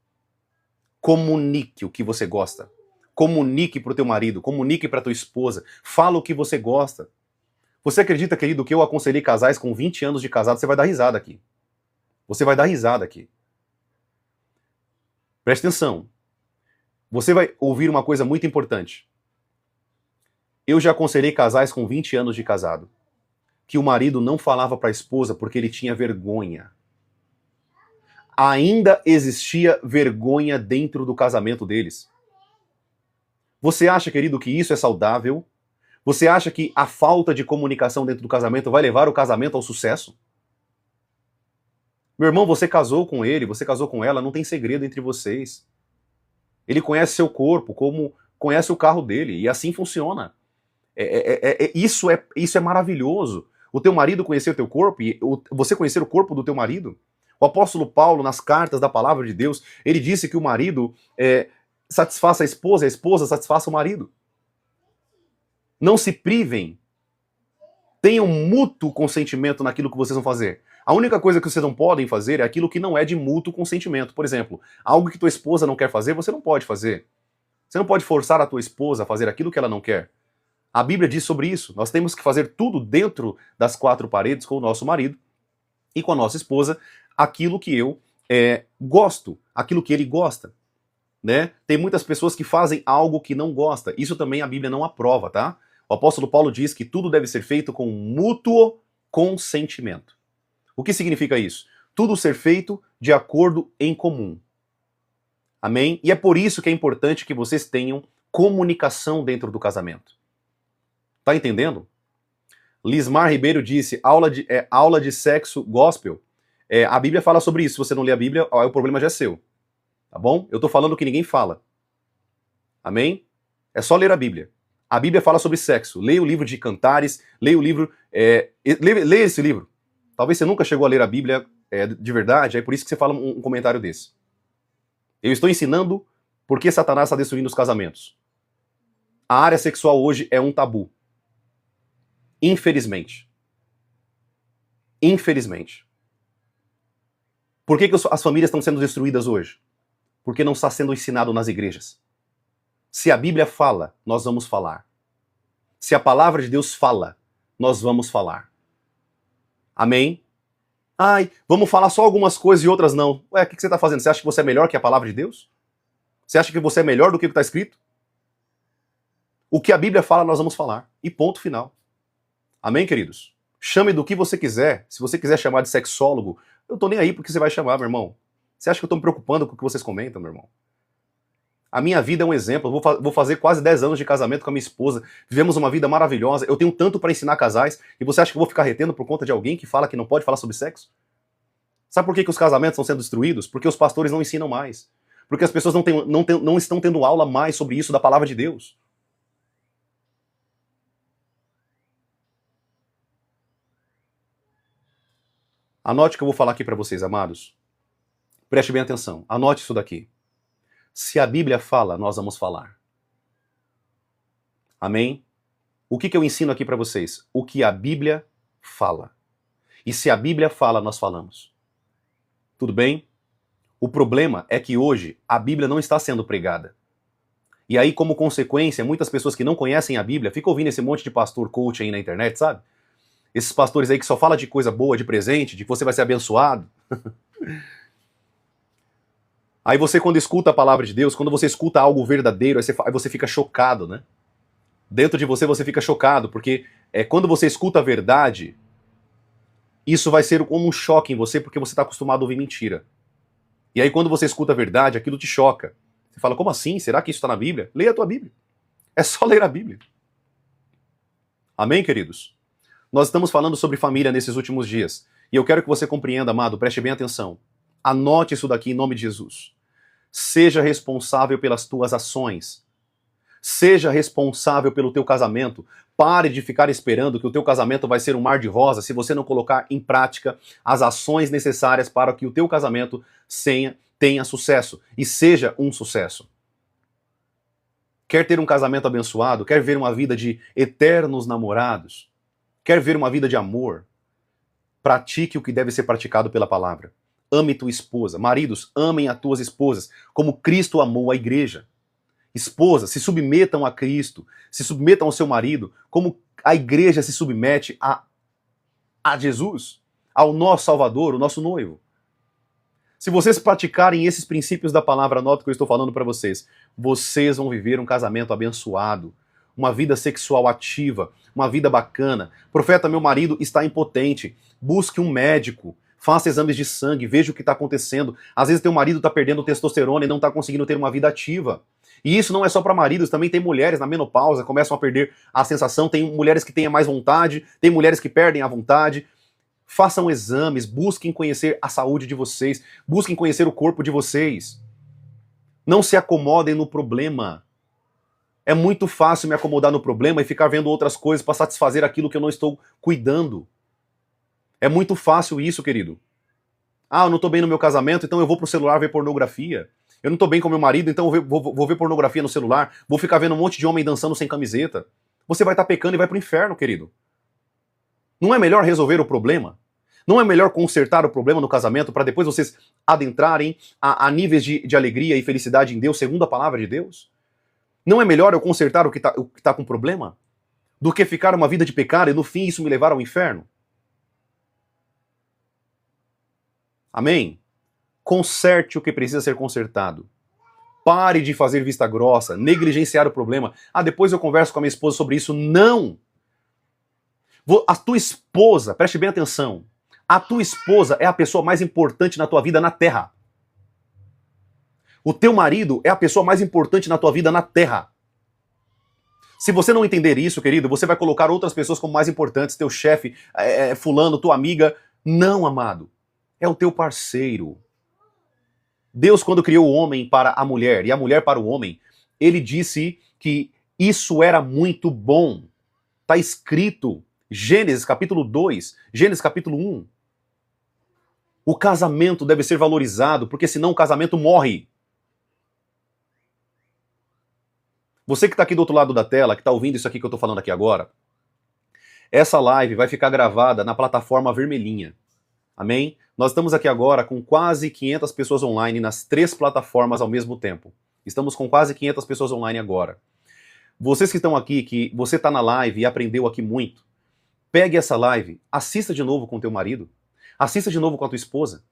Comunique o que você gosta. Comunique para o teu marido, comunique para tua esposa. Fala o que você gosta. Você acredita, querido, que eu aconselhei casais com 20 anos de casado? Você vai dar risada aqui. Você vai dar risada aqui. Preste atenção. Você vai ouvir uma coisa muito importante. Eu já aconselhei casais com 20 anos de casado que o marido não falava para a esposa porque ele tinha vergonha. Ainda existia vergonha dentro do casamento deles. Você acha, querido, que isso é saudável? Você acha que a falta de comunicação dentro do casamento vai levar o casamento ao sucesso? Meu irmão, você casou com ele, você casou com ela, não tem segredo entre vocês. Ele conhece seu corpo como conhece o carro dele, e assim funciona. Isso é maravilhoso. O teu marido conhecer o teu corpo, e você conhecer o corpo do teu marido. O apóstolo Paulo, nas cartas da palavra de Deus, ele disse que o marido satisfaça a esposa satisfaça o marido. Não se privem. Tenham mútuo consentimento naquilo que vocês vão fazer. A única coisa que vocês não podem fazer é aquilo que não é de mútuo consentimento. Por exemplo, algo que tua esposa não quer fazer, você não pode fazer. Você não pode forçar a tua esposa a fazer aquilo que ela não quer. A Bíblia diz sobre isso. Nós temos que fazer tudo dentro das quatro paredes com o nosso marido e com a nossa esposa, aquilo que eu gosto, aquilo que ele gosta. Né? Tem muitas pessoas que fazem algo que não gosta. Isso também a Bíblia não aprova, tá? O apóstolo Paulo diz que tudo deve ser feito com mútuo consentimento. O que significa isso? Tudo ser feito de acordo em comum. Amém? E é por isso que é importante que vocês tenham comunicação dentro do casamento. Tá entendendo? Lismar Ribeiro disse, aula de sexo gospel. A Bíblia fala sobre isso. Se você não lê a Bíblia, o problema já é seu. Tá bom? Eu tô falando o que ninguém fala. Amém? É só ler a Bíblia. A Bíblia fala sobre sexo. Leia o livro de Cantares, leia o livro... leia esse livro. Talvez você nunca chegou a ler a Bíblia de verdade, é por isso que você fala um comentário desse. Eu estou ensinando por que Satanás está destruindo os casamentos. A área sexual hoje é um tabu. Infelizmente. Infelizmente. Por que as famílias estão sendo destruídas hoje? Porque não está sendo ensinado nas igrejas. Se a Bíblia fala, nós vamos falar. Se a palavra de Deus fala, nós vamos falar. Amém? Ai, vamos falar só algumas coisas e outras não. Ué, o que você está fazendo? Você acha que você é melhor que a palavra de Deus? Você acha que você é melhor do que o que está escrito? O que a Bíblia fala, nós vamos falar. E ponto final. Amém, queridos? Chame do que você quiser. Se você quiser chamar de sexólogo, eu tô nem aí porque você vai chamar, meu irmão. Você acha que eu tô me preocupando com o que vocês comentam, meu irmão? A minha vida é um exemplo. Eu vou fazer quase 10 anos de casamento com a minha esposa. Vivemos uma vida maravilhosa. Eu tenho tanto para ensinar casais. E você acha que eu vou ficar retendo por conta de alguém que fala que não pode falar sobre sexo? Sabe por que os casamentos estão sendo destruídos? Porque os pastores não ensinam mais. Porque as pessoas não estão tendo aula mais sobre isso da palavra de Deus. Anote o que eu vou falar aqui para vocês, amados. Preste bem atenção. Anote isso daqui. Se a Bíblia fala, nós vamos falar. Amém? O que eu ensino aqui para vocês? O que a Bíblia fala. E se a Bíblia fala, nós falamos. Tudo bem? O problema é que hoje a Bíblia não está sendo pregada. E aí, como consequência, muitas pessoas que não conhecem a Bíblia ficam ouvindo esse monte de pastor coach aí na internet, sabe? Esses pastores aí que só falam de coisa boa, de presente, de que você vai ser abençoado. Aí você, quando escuta a palavra de Deus, quando você escuta algo verdadeiro, aí você fica chocado, né? Dentro de você fica chocado, porque quando você escuta a verdade, isso vai ser como um choque em você, porque você está acostumado a ouvir mentira. E aí, quando você escuta a verdade, aquilo te choca. Você fala, como assim? Será que isso está na Bíblia? Leia a tua Bíblia. É só ler a Bíblia. Amém, queridos? Nós estamos falando sobre família nesses últimos dias. E eu quero que você compreenda, amado, preste bem atenção. Anote isso daqui em nome de Jesus. Seja responsável pelas tuas ações. Seja responsável pelo teu casamento. Pare de ficar esperando que o teu casamento vai ser um mar de rosa se você não colocar em prática as ações necessárias para que o teu casamento tenha sucesso e seja um sucesso. Quer ter um casamento abençoado? Quer ver uma vida de eternos namorados? Quer ver uma vida de amor? Pratique o que deve ser praticado pela palavra. Ame tua esposa. Maridos, amem as tuas esposas, como Cristo amou a igreja. Esposas, se submetam a Cristo, se submetam ao seu marido, como a igreja se submete a Jesus, ao nosso Salvador, o nosso noivo. Se vocês praticarem esses princípios da palavra, anota o que eu estou falando para vocês, vocês vão viver um casamento abençoado, uma vida sexual ativa, uma vida bacana. Profeta, meu marido está impotente, busque um médico, faça exames de sangue, veja o que está acontecendo. Às vezes teu marido está perdendo testosterona e não está conseguindo ter uma vida ativa. E isso não é só para maridos, também tem mulheres na menopausa, começam a perder a sensação, tem mulheres que têm mais vontade, tem mulheres que perdem a vontade. Façam exames, busquem conhecer a saúde de vocês, busquem conhecer o corpo de vocês. Não se acomodem no problema. É muito fácil me acomodar no problema e ficar vendo outras coisas para satisfazer aquilo que eu não estou cuidando. É muito fácil isso, querido. Ah, eu não estou bem no meu casamento, então eu vou pro celular ver pornografia. Eu não estou bem com meu marido, então eu vou ver pornografia no celular. Vou ficar vendo um monte de homem dançando sem camiseta. Você vai estar pecando e vai pro inferno, querido. Não é melhor resolver o problema? Não é melhor consertar o problema no casamento para depois vocês adentrarem a níveis de alegria e felicidade em Deus, segundo a palavra de Deus? Não é melhor eu consertar o que tá com problema do que ficar uma vida de pecado e no fim isso me levar ao inferno? Amém? Conserte o que precisa ser consertado. Pare de fazer vista grossa, negligenciar o problema. Ah, depois eu converso com a minha esposa sobre isso. Não! A tua esposa, preste bem atenção, a tua esposa é a pessoa mais importante na tua vida na Terra. O teu marido é a pessoa mais importante na tua vida na Terra. Se você não entender isso, querido, você vai colocar outras pessoas como mais importantes, teu chefe, fulano, tua amiga. Não, amado. É o teu parceiro. Deus, quando criou o homem para a mulher e a mulher para o homem, ele disse que isso era muito bom. Está escrito, Gênesis capítulo 2, Gênesis capítulo 1. O casamento deve ser valorizado, porque senão o casamento morre. Você que está aqui do outro lado da tela, que está ouvindo isso aqui que eu estou falando aqui agora, essa live vai ficar gravada na plataforma vermelhinha. Amém? Nós estamos aqui agora com quase 500 pessoas online nas 3 plataformas ao mesmo tempo. Estamos com quase 500 pessoas online agora. Vocês que estão aqui, que você está na live e aprendeu aqui muito, pegue essa live, assista de novo com o teu marido, assista de novo com a tua esposa.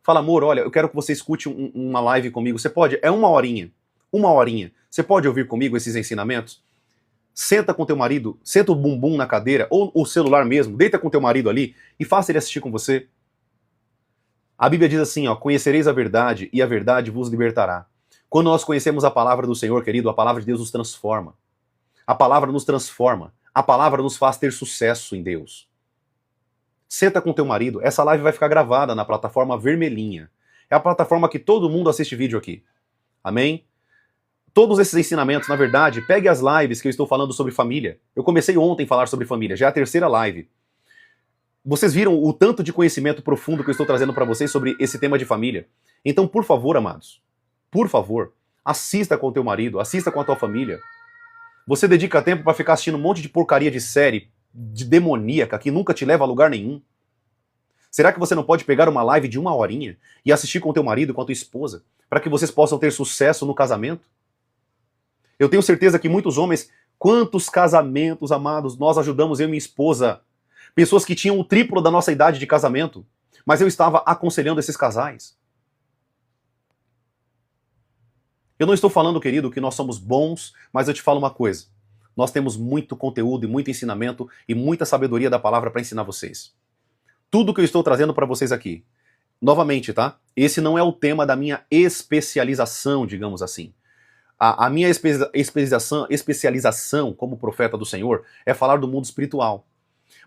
Fala, amor, olha, eu quero que você escute uma live comigo. Você pode? É uma horinha. Uma horinha. Você pode ouvir comigo esses ensinamentos? Senta com teu marido, senta o bumbum na cadeira, ou o celular mesmo, deita com teu marido ali e faça ele assistir com você. A Bíblia diz assim, ó, conhecereis a verdade e a verdade vos libertará. Quando nós conhecemos a palavra do Senhor, querido, a palavra de Deus nos transforma. A palavra nos transforma. A palavra nos faz ter sucesso em Deus. Senta com teu marido. Essa live vai ficar gravada na plataforma vermelhinha. É a plataforma que todo mundo assiste vídeo aqui. Amém? Todos esses ensinamentos, na verdade, pegue as lives que eu estou falando sobre família. Eu comecei ontem a falar sobre família, já é a 3ª live. Vocês viram o tanto de conhecimento profundo que eu estou trazendo para vocês sobre esse tema de família? Então, por favor, amados, por favor, assista com o teu marido, assista com a tua família. Você dedica tempo para ficar assistindo um monte de porcaria de série, de demoníaca, que nunca te leva a lugar nenhum. Será que você não pode pegar uma live de 1 horinha e assistir com o teu marido, com a tua esposa, para que vocês possam ter sucesso no casamento? Eu tenho certeza que muitos homens, quantos casamentos, amados, nós ajudamos, eu e minha esposa, pessoas que tinham o triplo da nossa idade de casamento, mas eu estava aconselhando esses casais. Eu não estou falando, querido, que nós somos bons, mas eu te falo uma coisa. Nós temos muito conteúdo e muito ensinamento e muita sabedoria da palavra para ensinar vocês. Tudo que eu estou trazendo para vocês aqui, novamente, tá? Esse não é o tema da minha especialização, digamos assim. A minha especialização como profeta do Senhor é falar do mundo espiritual.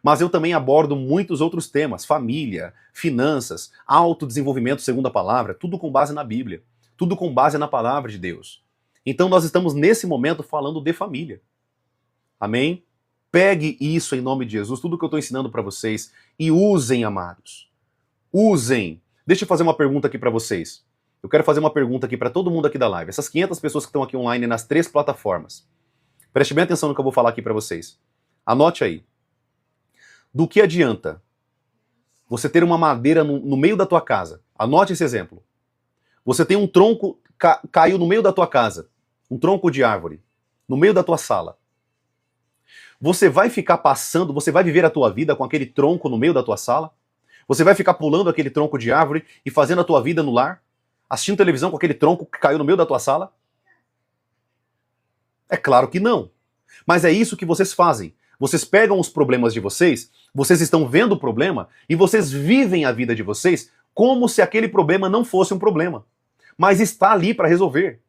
Mas eu também abordo muitos outros temas, família, finanças, autodesenvolvimento segundo a palavra, tudo com base na Bíblia, tudo com base na palavra de Deus. Então nós estamos nesse momento falando de família. Amém? Pegue isso em nome de Jesus, tudo que eu estou ensinando para vocês, e usem, amados. Usem. Deixa eu fazer uma pergunta aqui para vocês. Eu quero fazer uma pergunta aqui para todo mundo aqui da live. Essas 500 pessoas que estão aqui online nas 3 plataformas. Preste bem atenção no que eu vou falar aqui para vocês. Anote aí. Do que adianta você ter uma madeira no meio da tua casa? Anote esse exemplo. Você tem um tronco, caiu no meio da tua casa. Um tronco de árvore. No meio da tua sala. Você vai ficar passando, você vai viver a tua vida com aquele tronco no meio da tua sala? Você vai ficar pulando aquele tronco de árvore e fazendo a tua vida no lar? Assistindo televisão com aquele tronco que caiu no meio da tua sala? É claro que não. Mas é isso que vocês fazem. Vocês pegam os problemas de vocês, vocês estão vendo o problema e vocês vivem a vida de vocês como se aquele problema não fosse um problema. Mas está ali para resolver.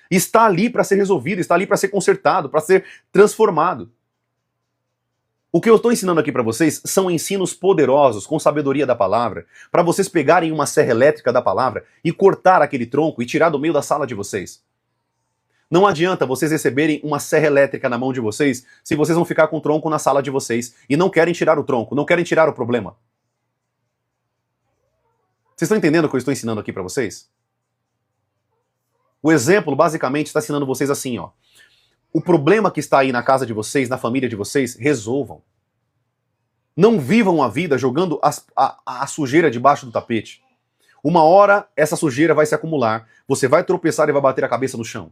Está ali para ser resolvido, está ali para ser consertado, para ser transformado. O que eu estou ensinando aqui para vocês são ensinos poderosos, com sabedoria da palavra, para vocês pegarem uma serra elétrica da palavra e cortar aquele tronco e tirar do meio da sala de vocês. Não adianta vocês receberem uma serra elétrica na mão de vocês se vocês vão ficar com o tronco na sala de vocês e não querem tirar o tronco, não querem tirar o problema. Vocês estão entendendo o que eu estou ensinando aqui para vocês? O exemplo, basicamente, está ensinando vocês assim, ó. O problema que está aí na casa de vocês, na família de vocês, resolvam. Não vivam a vida jogando a sujeira debaixo do tapete. Uma hora, essa sujeira vai se acumular, você vai tropeçar e vai bater a cabeça no chão.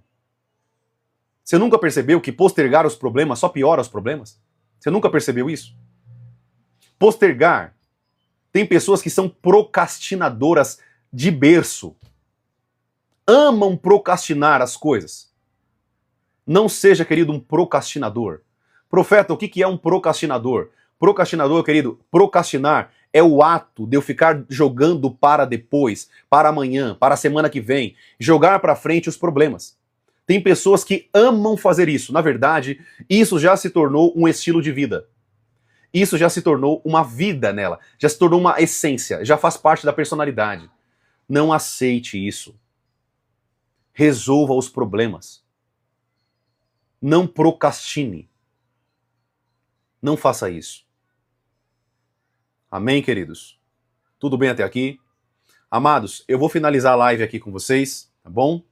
Você nunca percebeu que postergar os problemas só piora os problemas? Você nunca percebeu isso? Postergar. Tem pessoas que são procrastinadoras de berço. Amam procrastinar as coisas. Não seja, querido, um procrastinador. Profeta, o que é um procrastinador? Procrastinador, querido, procrastinar é o ato de eu ficar jogando para depois, para amanhã, para a semana que vem, jogar para frente os problemas. Tem pessoas que amam fazer isso. Na verdade, isso já se tornou um estilo de vida. Isso já se tornou uma vida nela, já se tornou uma essência, já faz parte da personalidade. Não aceite isso. Resolva os problemas. Não procrastine. Não faça isso. Amém, queridos? Tudo bem até aqui? Amados, eu vou finalizar a live aqui com vocês, tá bom?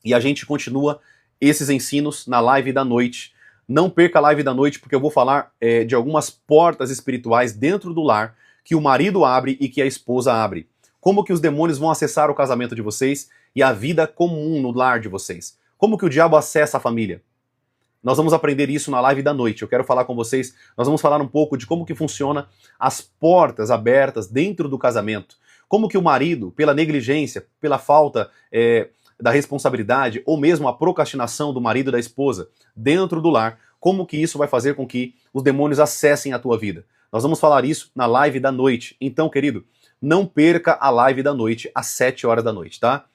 E a gente continua esses ensinos na live da noite. Não perca a live da noite, porque eu vou falar de algumas portas espirituais dentro do lar que o marido abre e que a esposa abre. Como que os demônios vão acessar o casamento de vocês e a vida comum no lar de vocês. Como que o diabo acessa a família. Nós vamos aprender isso na live da noite. Eu quero falar com vocês, nós vamos falar um pouco de como que funciona as portas abertas dentro do casamento. Como que o marido, pela negligência, pela falta da responsabilidade, ou mesmo a procrastinação do marido e da esposa dentro do lar, como que isso vai fazer com que os demônios acessem a tua vida. Nós vamos falar isso na live da noite. Então, querido, não perca a live da noite às 7 horas da noite, tá?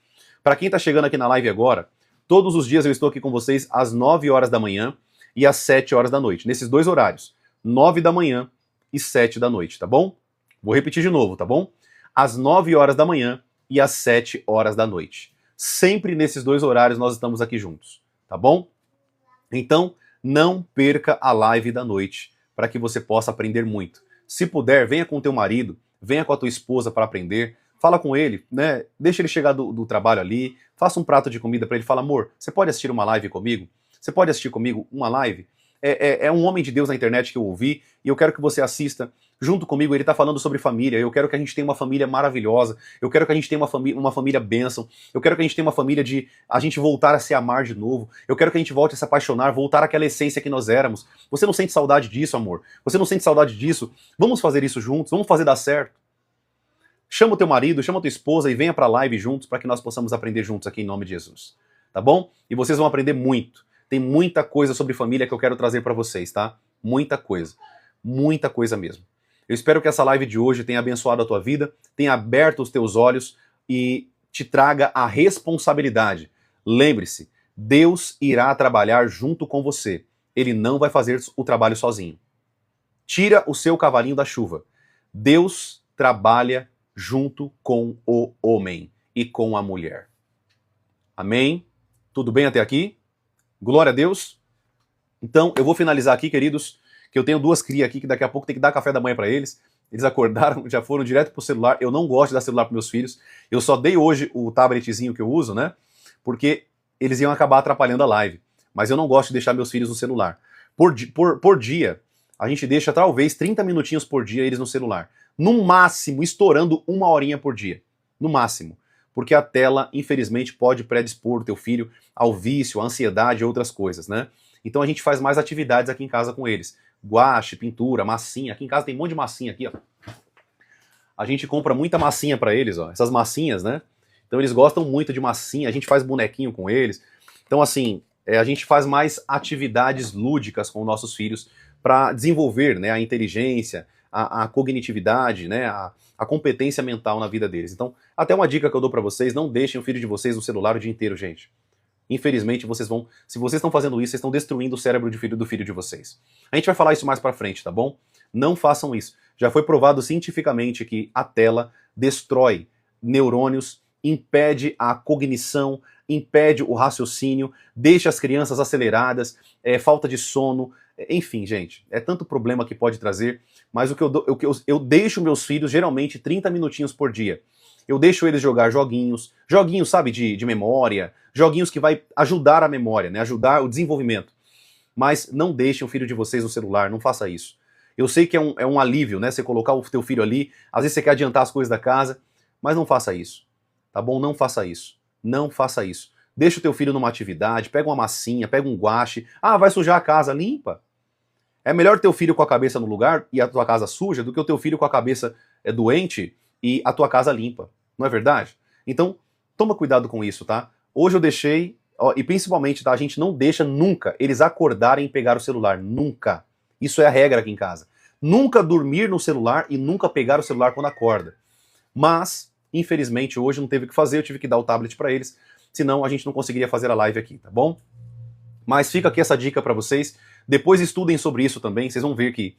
Para quem tá chegando aqui na live agora, todos os dias eu estou aqui com vocês às 9 horas da manhã e às 7 horas da noite. Nesses dois horários, 9 da manhã e 7 da noite, tá bom? Vou repetir de novo, tá bom? Às 9 horas da manhã e às 7 horas da noite. Sempre nesses dois horários nós estamos aqui juntos, tá bom? Então, não perca a live da noite para que você possa aprender muito. Se puder, venha com o teu marido, venha com a tua esposa para aprender, fala com ele, né? Deixa ele chegar do trabalho ali, faça um prato de comida para ele, fala, amor, você pode assistir uma live comigo? Você pode assistir comigo uma live? é um homem de Deus na internet que eu ouvi, e eu quero que você assista junto comigo. Ele está falando sobre família. Eu quero que a gente tenha uma família maravilhosa, eu quero que a gente tenha uma família bênção, eu quero que a gente tenha uma família de a gente voltar a se amar de novo, eu quero que a gente volte a se apaixonar, voltar àquela essência que nós éramos. Você não sente saudade disso, amor? Você não sente saudade disso? Vamos fazer isso juntos, vamos fazer dar certo. Chama o teu marido, chama a tua esposa e venha para a live juntos para que nós possamos aprender juntos aqui em nome de Jesus. Tá bom? E vocês vão aprender muito. Tem muita coisa sobre família que eu quero trazer para vocês, tá? Muita coisa. Muita coisa mesmo. Eu espero que essa live de hoje tenha abençoado a tua vida, tenha aberto os teus olhos e te traga a responsabilidade. Lembre-se, Deus irá trabalhar junto com você. Ele não vai fazer o trabalho sozinho. Tira o seu cavalinho da chuva. Deus trabalha junto com o homem e com a mulher. Amém? Tudo bem até aqui? Glória a Deus. Então, eu vou finalizar aqui, queridos, que eu tenho 2 crias aqui que daqui a pouco tem que dar café da manhã para eles. Eles acordaram, já foram direto pro celular. Eu não gosto de dar celular para meus filhos. Eu só dei hoje o tabletzinho que eu uso, né? Porque eles iam acabar atrapalhando a live. Mas eu não gosto de deixar meus filhos no celular. Por dia, a gente deixa talvez 30 minutinhos por dia eles no celular. No máximo, estourando 1 horinha por dia. No máximo. Porque a tela, infelizmente, pode predispor o teu filho ao vício, à ansiedade e outras coisas, né? Então a gente faz mais atividades aqui em casa com eles. Guache, pintura, massinha. Aqui em casa tem um monte de massinha aqui, ó. A gente compra muita massinha para eles, ó. Essas massinhas, né? Então eles gostam muito de massinha, a gente faz bonequinho com eles. Então assim, a gente faz mais atividades lúdicas com nossos filhos para desenvolver, né, a inteligência, a cognitividade, né, a competência mental na vida deles. Então, até uma dica que eu dou para vocês, não deixem o filho de vocês no celular o dia inteiro, gente. Infelizmente, vocês vão, se vocês estão fazendo isso, vocês estão destruindo o cérebro do filho de vocês. A gente vai falar isso mais pra frente, tá bom? Não façam isso. Já foi provado cientificamente que a tela destrói neurônios, impede a cognição, impede o raciocínio, deixa as crianças aceleradas, falta de sono, enfim, gente, é tanto problema que pode trazer, mas eu deixo meus filhos geralmente 30 minutinhos por dia. Eu deixo eles jogar joguinhos, sabe, de memória, joguinhos que vai ajudar a memória, né, ajudar o desenvolvimento. Mas não deixem o filho de vocês no celular, não faça isso. Eu sei que é um alívio, né, você colocar o teu filho ali, às vezes você quer adiantar as coisas da casa, mas não faça isso, tá bom? Não faça isso, não faça isso. Deixa o teu filho numa atividade, pega uma massinha, pega um guache, vai sujar a casa, limpa. É melhor teu filho com a cabeça no lugar e a tua casa suja do que o teu filho com a cabeça doente e a tua casa limpa. Não é verdade? Então, toma cuidado com isso, tá? Hoje eu deixei, e principalmente, tá? A gente não deixa nunca eles acordarem e pegar o celular. Nunca. Isso é a regra aqui em casa. Nunca dormir no celular e nunca pegar o celular quando acorda. Mas, infelizmente, hoje não teve o que fazer, eu tive que dar o tablet para eles, senão a gente não conseguiria fazer a live aqui, tá bom? Mas fica aqui essa dica para vocês. Depois estudem sobre isso também, vocês vão ver que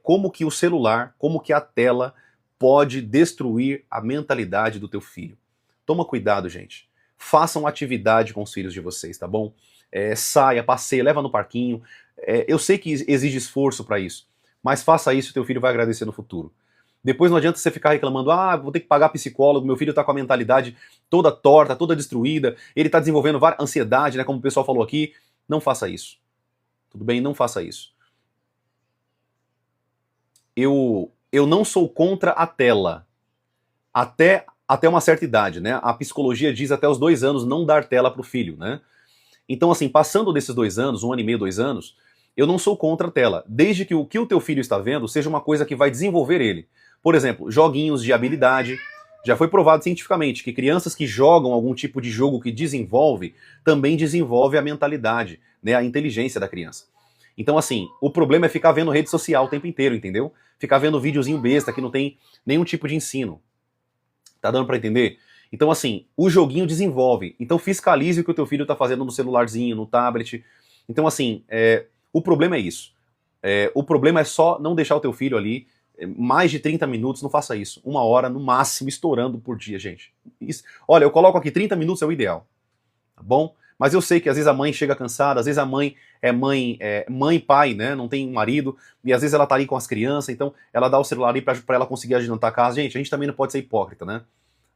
como que o celular, como que a tela pode destruir a mentalidade do teu filho. Toma cuidado, gente. Façam atividade com os filhos de vocês, tá bom? Saia, passeia, leva no parquinho. Eu sei que exige esforço para isso, mas faça isso e teu filho vai agradecer no futuro. Depois não adianta você ficar reclamando, vou ter que pagar psicólogo, meu filho tá com a mentalidade toda torta, toda destruída, ele tá desenvolvendo ansiedade, né, como o pessoal falou aqui. Não faça isso. Tudo bem? Não faça isso. Eu não sou contra a tela. Até uma certa idade, né? A psicologia diz até os 2 anos não dar tela pro filho, né? Então, assim, passando desses 2 anos, 1 ano e meio, 2 anos, eu não sou contra a tela, desde que o que o teu filho está vendo seja uma coisa que vai desenvolver ele. Por exemplo, joguinhos de habilidade. Já foi provado cientificamente que crianças que jogam algum tipo de jogo que desenvolve, também desenvolve a mentalidade, né, a inteligência da criança. Então, assim, o problema é ficar vendo rede social o tempo inteiro, entendeu? Ficar vendo videozinho besta que não tem nenhum tipo de ensino. Tá dando pra entender? Então, assim, o joguinho desenvolve. Então, fiscalize o que o teu filho tá fazendo no celularzinho, no tablet. Então, assim, o problema é isso. O problema é só não deixar o teu filho ali mais de 30 minutos, não faça isso. 1 hora, no máximo, estourando por dia, gente. Olha, eu coloco aqui 30 minutos é o ideal. Tá bom? Mas eu sei que às vezes a mãe chega cansada, às vezes a mãe é mãe e pai, né? Não tem um marido, e às vezes ela tá ali com as crianças, então ela dá o celular ali pra ela conseguir adiantar a casa. Gente, a gente também não pode ser hipócrita, né?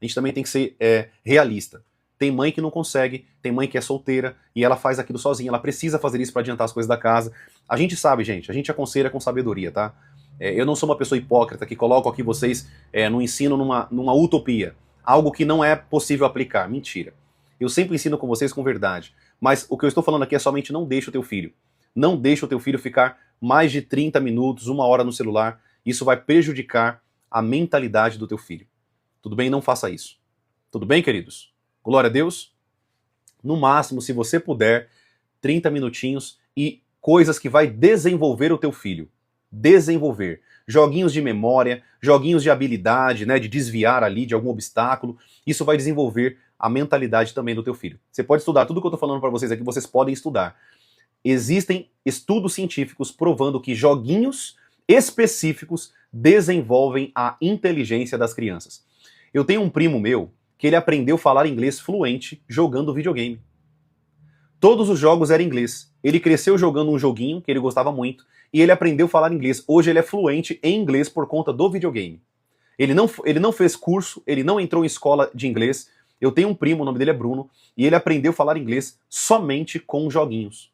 A gente também tem que ser realista. Tem mãe que não consegue, tem mãe que é solteira e ela faz aquilo sozinha, ela precisa fazer isso para adiantar as coisas da casa. A gente sabe, gente, a gente aconselha com sabedoria, tá? Eu não sou uma pessoa hipócrita que coloco aqui vocês no ensino numa utopia, algo que não é possível aplicar. Mentira. Eu sempre ensino com vocês com verdade. Mas o que eu estou falando aqui é somente não deixe o teu filho. Não deixe o teu filho ficar mais de 30 minutos, 1 hora no celular. Isso vai prejudicar a mentalidade do teu filho. Tudo bem? Não faça isso. Tudo bem, queridos? Glória a Deus. No máximo, se você puder, 30 minutinhos e coisas que vai desenvolver o teu filho. Desenvolver. Joguinhos de memória, joguinhos de habilidade, né, de desviar ali de algum obstáculo. Isso vai desenvolver a mentalidade também do teu filho. Você pode estudar, tudo que eu estou falando para vocês aqui, vocês podem estudar. Existem estudos científicos provando que joguinhos específicos desenvolvem a inteligência das crianças. Eu tenho um primo meu que ele aprendeu a falar inglês fluente jogando videogame. Todos os jogos eram em inglês. Ele cresceu jogando um joguinho que ele gostava muito e ele aprendeu a falar inglês. Hoje ele é fluente em inglês por conta do videogame. Ele não fez curso, ele não entrou em escola de inglês. Eu tenho um primo, o nome dele é Bruno, e ele aprendeu a falar inglês somente com joguinhos.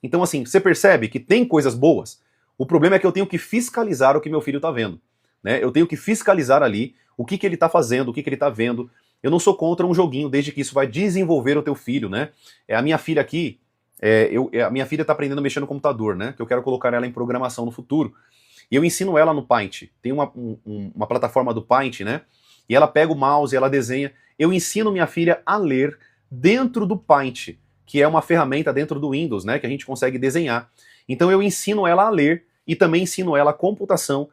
Então, assim, você percebe que tem coisas boas. O problema é que eu tenho que fiscalizar o que meu filho está vendo. Né? Eu tenho que fiscalizar ali o que ele está fazendo, o que ele está vendo. Eu não sou contra um joguinho, desde que isso vai desenvolver o teu filho, né? A minha filha aqui, a minha filha está aprendendo a mexer no computador, né? Que eu quero colocar ela em programação no futuro. E eu ensino ela no Paint. Tem uma plataforma do Paint, né? E ela pega o mouse, ela desenha. Eu ensino minha filha a ler dentro do Paint, que é uma ferramenta dentro do Windows, né? Que a gente consegue desenhar. Então eu ensino ela a ler e também ensino ela a computação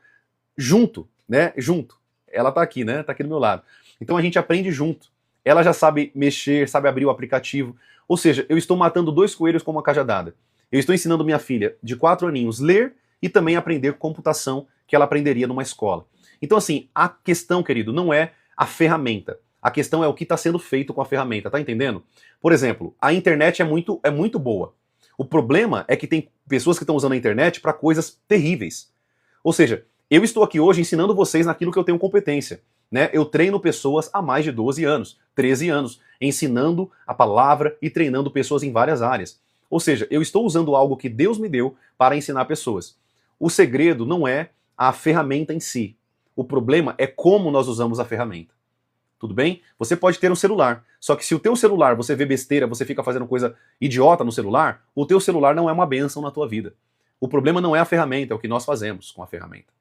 junto, né? Junto. Ela tá aqui, né? Tá aqui do meu lado. Então a gente aprende junto. Ela já sabe mexer, sabe abrir o aplicativo. Ou seja, eu estou matando 2 coelhos com uma cajadada. Eu estou ensinando minha filha de 4 aninhos ler e também aprender computação que ela aprenderia numa escola. Então assim, a questão, querido, não é a ferramenta. A questão é o que está sendo feito com a ferramenta, tá entendendo? Por exemplo, a internet é muito boa. O problema é que tem pessoas que estão usando a internet para coisas terríveis. Ou seja, eu estou aqui hoje ensinando vocês naquilo que eu tenho competência. Né? Eu treino pessoas há mais de 12 anos, 13 anos, ensinando a palavra e treinando pessoas em várias áreas. Ou seja, eu estou usando algo que Deus me deu para ensinar pessoas. O segredo não é a ferramenta em si. O problema é como nós usamos a ferramenta. Tudo bem? Você pode ter um celular, só que se o teu celular, você vê besteira, você fica fazendo coisa idiota no celular, o teu celular não é uma bênção na tua vida. O problema não é a ferramenta, é o que nós fazemos com a ferramenta.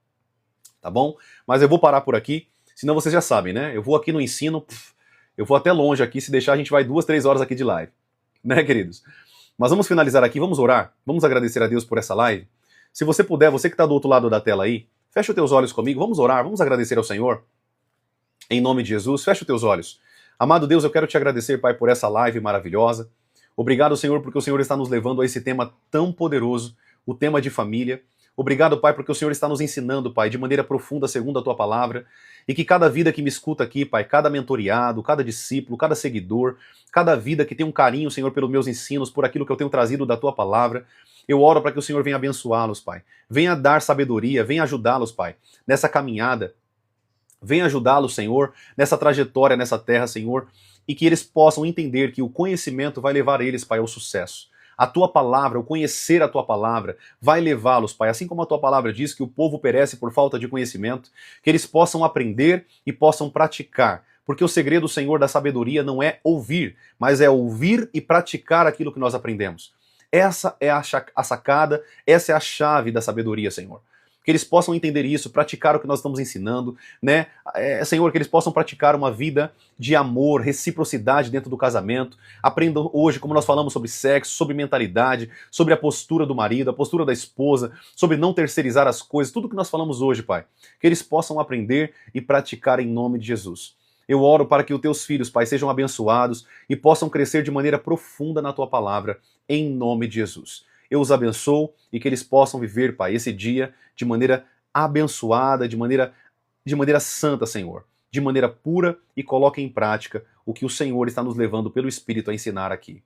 Tá bom? Mas eu vou parar por aqui. Senão vocês já sabem, né? Eu vou aqui no ensino, eu vou até longe aqui, se deixar a gente vai 2, 3 horas aqui de live. Né, queridos? Mas vamos finalizar aqui, vamos orar, vamos agradecer a Deus por essa live. Se você puder, você que está do outro lado da tela aí, fecha os teus olhos comigo, vamos orar, vamos agradecer ao Senhor. Em nome de Jesus, fecha os teus olhos. Amado Deus, eu quero te agradecer, Pai, por essa live maravilhosa. Obrigado, Senhor, porque o Senhor está nos levando a esse tema tão poderoso, o tema de família. Obrigado, Pai, porque o Senhor está nos ensinando, Pai, de maneira profunda, segundo a Tua palavra, e que cada vida que me escuta aqui, Pai, cada mentoriado, cada discípulo, cada seguidor, cada vida que tem um carinho, Senhor, pelos meus ensinos, por aquilo que eu tenho trazido da Tua palavra, eu oro para que o Senhor venha abençoá-los, Pai. Venha dar sabedoria, venha ajudá-los, Pai, nessa caminhada. Venha ajudá-los, Senhor, nessa trajetória, nessa terra, Senhor, e que eles possam entender que o conhecimento vai levar eles, Pai, ao sucesso. A tua palavra, o conhecer a tua palavra, vai levá-los, Pai, assim como a tua palavra diz que o povo perece por falta de conhecimento, que eles possam aprender e possam praticar. Porque o segredo, Senhor, da sabedoria não é ouvir, mas é ouvir e praticar aquilo que nós aprendemos. Essa é a sacada, essa é a chave da sabedoria, Senhor. Que eles possam entender isso, praticar o que nós estamos ensinando, né? Senhor, que eles possam praticar uma vida de amor, reciprocidade dentro do casamento. Aprendam hoje, como nós falamos sobre sexo, sobre mentalidade, sobre a postura do marido, a postura da esposa, sobre não terceirizar as coisas, tudo que nós falamos hoje, Pai. Que eles possam aprender e praticar em nome de Jesus. Eu oro para que os teus filhos, Pai, sejam abençoados e possam crescer de maneira profunda na tua palavra, em nome de Jesus. Eu os abençoo e que eles possam viver, Pai, esse dia de maneira abençoada, de maneira santa, Senhor, de maneira pura e coloque em prática o que o Senhor está nos levando pelo Espírito a ensinar aqui.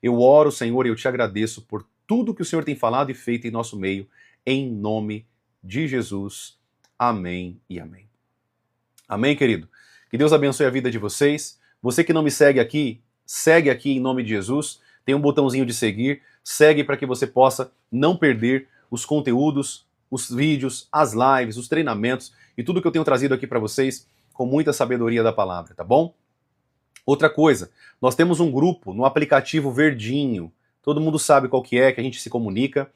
Eu oro, Senhor, e eu te agradeço por tudo que o Senhor tem falado e feito em nosso meio, em nome de Jesus. Amém e amém. Amém, querido? Que Deus abençoe a vida de vocês. Você que não me segue aqui, segue aqui em nome de Jesus, tem um botãozinho de seguir, segue para que você possa não perder os conteúdos, os vídeos, as lives, os treinamentos e tudo que eu tenho trazido aqui para vocês com muita sabedoria da palavra, tá bom? Outra coisa, nós temos um grupo no aplicativo verdinho, todo mundo sabe qual que a gente se comunica,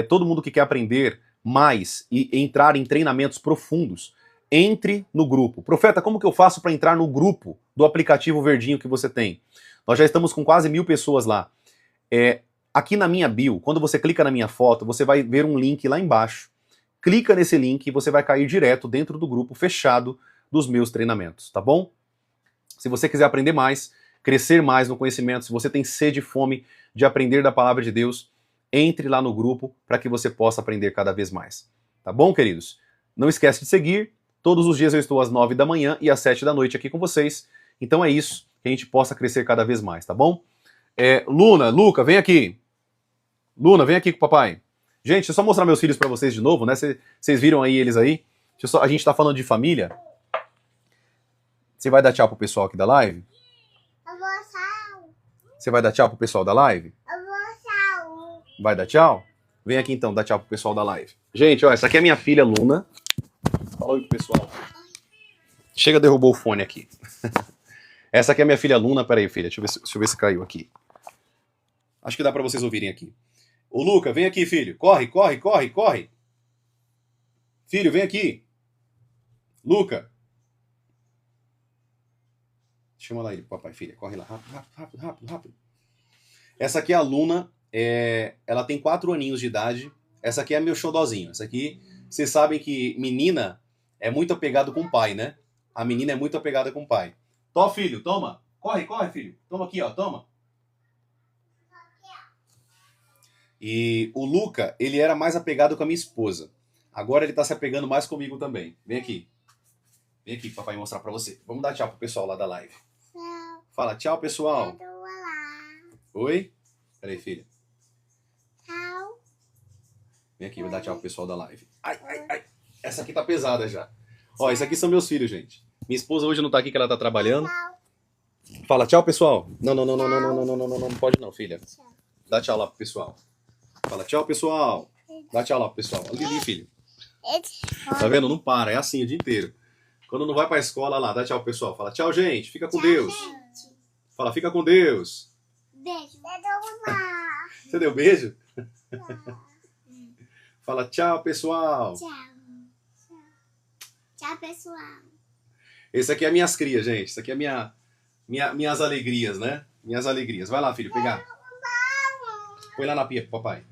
todo mundo que quer aprender mais e entrar em treinamentos profundos, entre no grupo. Profeta, como que eu faço para entrar no grupo do aplicativo verdinho que você tem? Nós já estamos com quase 1000 pessoas lá. Aqui na minha bio, quando você clica na minha foto, você vai ver um link lá embaixo. Clica nesse link e você vai cair direto dentro do grupo fechado dos meus treinamentos, tá bom? Se você quiser aprender mais, crescer mais no conhecimento, se você tem sede e fome de aprender da palavra de Deus, entre lá no grupo para que você possa aprender cada vez mais. Tá bom, queridos? Não esquece de seguir. Todos os dias eu estou às 9 da manhã e às 7 da noite aqui com vocês. Então é isso, que a gente possa crescer cada vez mais, tá bom? Luca, vem aqui. Luna, vem aqui com o papai. Gente, deixa eu só mostrar meus filhos para vocês de novo, né? Vocês viram aí eles aí? A gente tá falando de família. Você vai dar tchau pro pessoal aqui da live? Eu vou tchau. Você vai dar tchau pro pessoal da live? Eu vou tchau. Vai dar tchau? Vem aqui então, dar tchau pro pessoal da live. Gente, ó, essa aqui é minha filha Luna. Fala oi pro pessoal. Chega, derrubou o fone aqui. Essa aqui é minha filha Luna. Pera aí, filha, deixa eu ver se caiu aqui. Acho que dá pra vocês ouvirem aqui. Ô, Luca, vem aqui, filho. Corre, corre, corre, corre. Filho, vem aqui. Luca. Chama lá ele, papai, filha. Corre lá, rápido, rápido, rápido, rápido. Essa aqui é a Luna. Ela tem 4 aninhos de idade. Essa aqui é meu xodózinho. Essa aqui, vocês sabem que menina é muito apegada com o pai, né? A menina é muito apegada com o pai. Tó, filho, toma. Corre, corre, filho. Toma aqui, ó, toma. E o Luca, ele era mais apegado com a minha esposa. Agora ele tá se apegando mais comigo também. Vem aqui. Vem aqui, papai, mostrar pra você. Vamos dar tchau pro pessoal lá da live. Tchau. Fala tchau, pessoal. Eu vou lá. Oi? Peraí, filha. Tchau. Vem aqui, vou dar tchau pro pessoal da live. Ai, ai, ai. Essa aqui tá pesada já. Ó, esses aqui são meus filhos, gente. Minha esposa hoje não tá aqui, que ela tá trabalhando. Tchau. Fala tchau, pessoal. Não, não pode não, filha. Tchau. Dá tchau lá pro pessoal. Fala tchau, pessoal. Dá tchau lá pro pessoal. Olha ali, filho. Tá vendo? Não para, é assim o dia inteiro. Quando não vai pra escola, lá, dá tchau pro pessoal. Fala tchau, gente. Fica com Deus. Gente. Fala, fica com Deus. Beijo. Eu vou lá. Você deu beijo? Fala tchau, pessoal. Tchau. Tchau. Tchau, pessoal. Esse aqui é minhas crias, gente. Isso aqui é minhas alegrias, né? Minhas alegrias. Vai lá, filho, pegar. Põe lá na pia pro papai.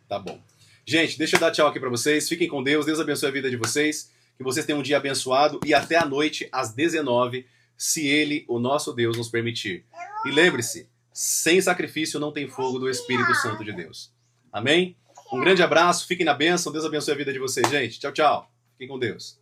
Tá bom. Gente, deixa eu dar tchau aqui pra vocês. Fiquem com Deus. Deus abençoe a vida de vocês. Que vocês tenham um dia abençoado. E até a noite, às 19h, se Ele, o nosso Deus, nos permitir. E lembre-se, sem sacrifício não tem fogo do Espírito Santo de Deus. Amém? Um grande abraço. Fiquem na bênção. Deus abençoe a vida de vocês, gente. Tchau, tchau. Fiquem com Deus.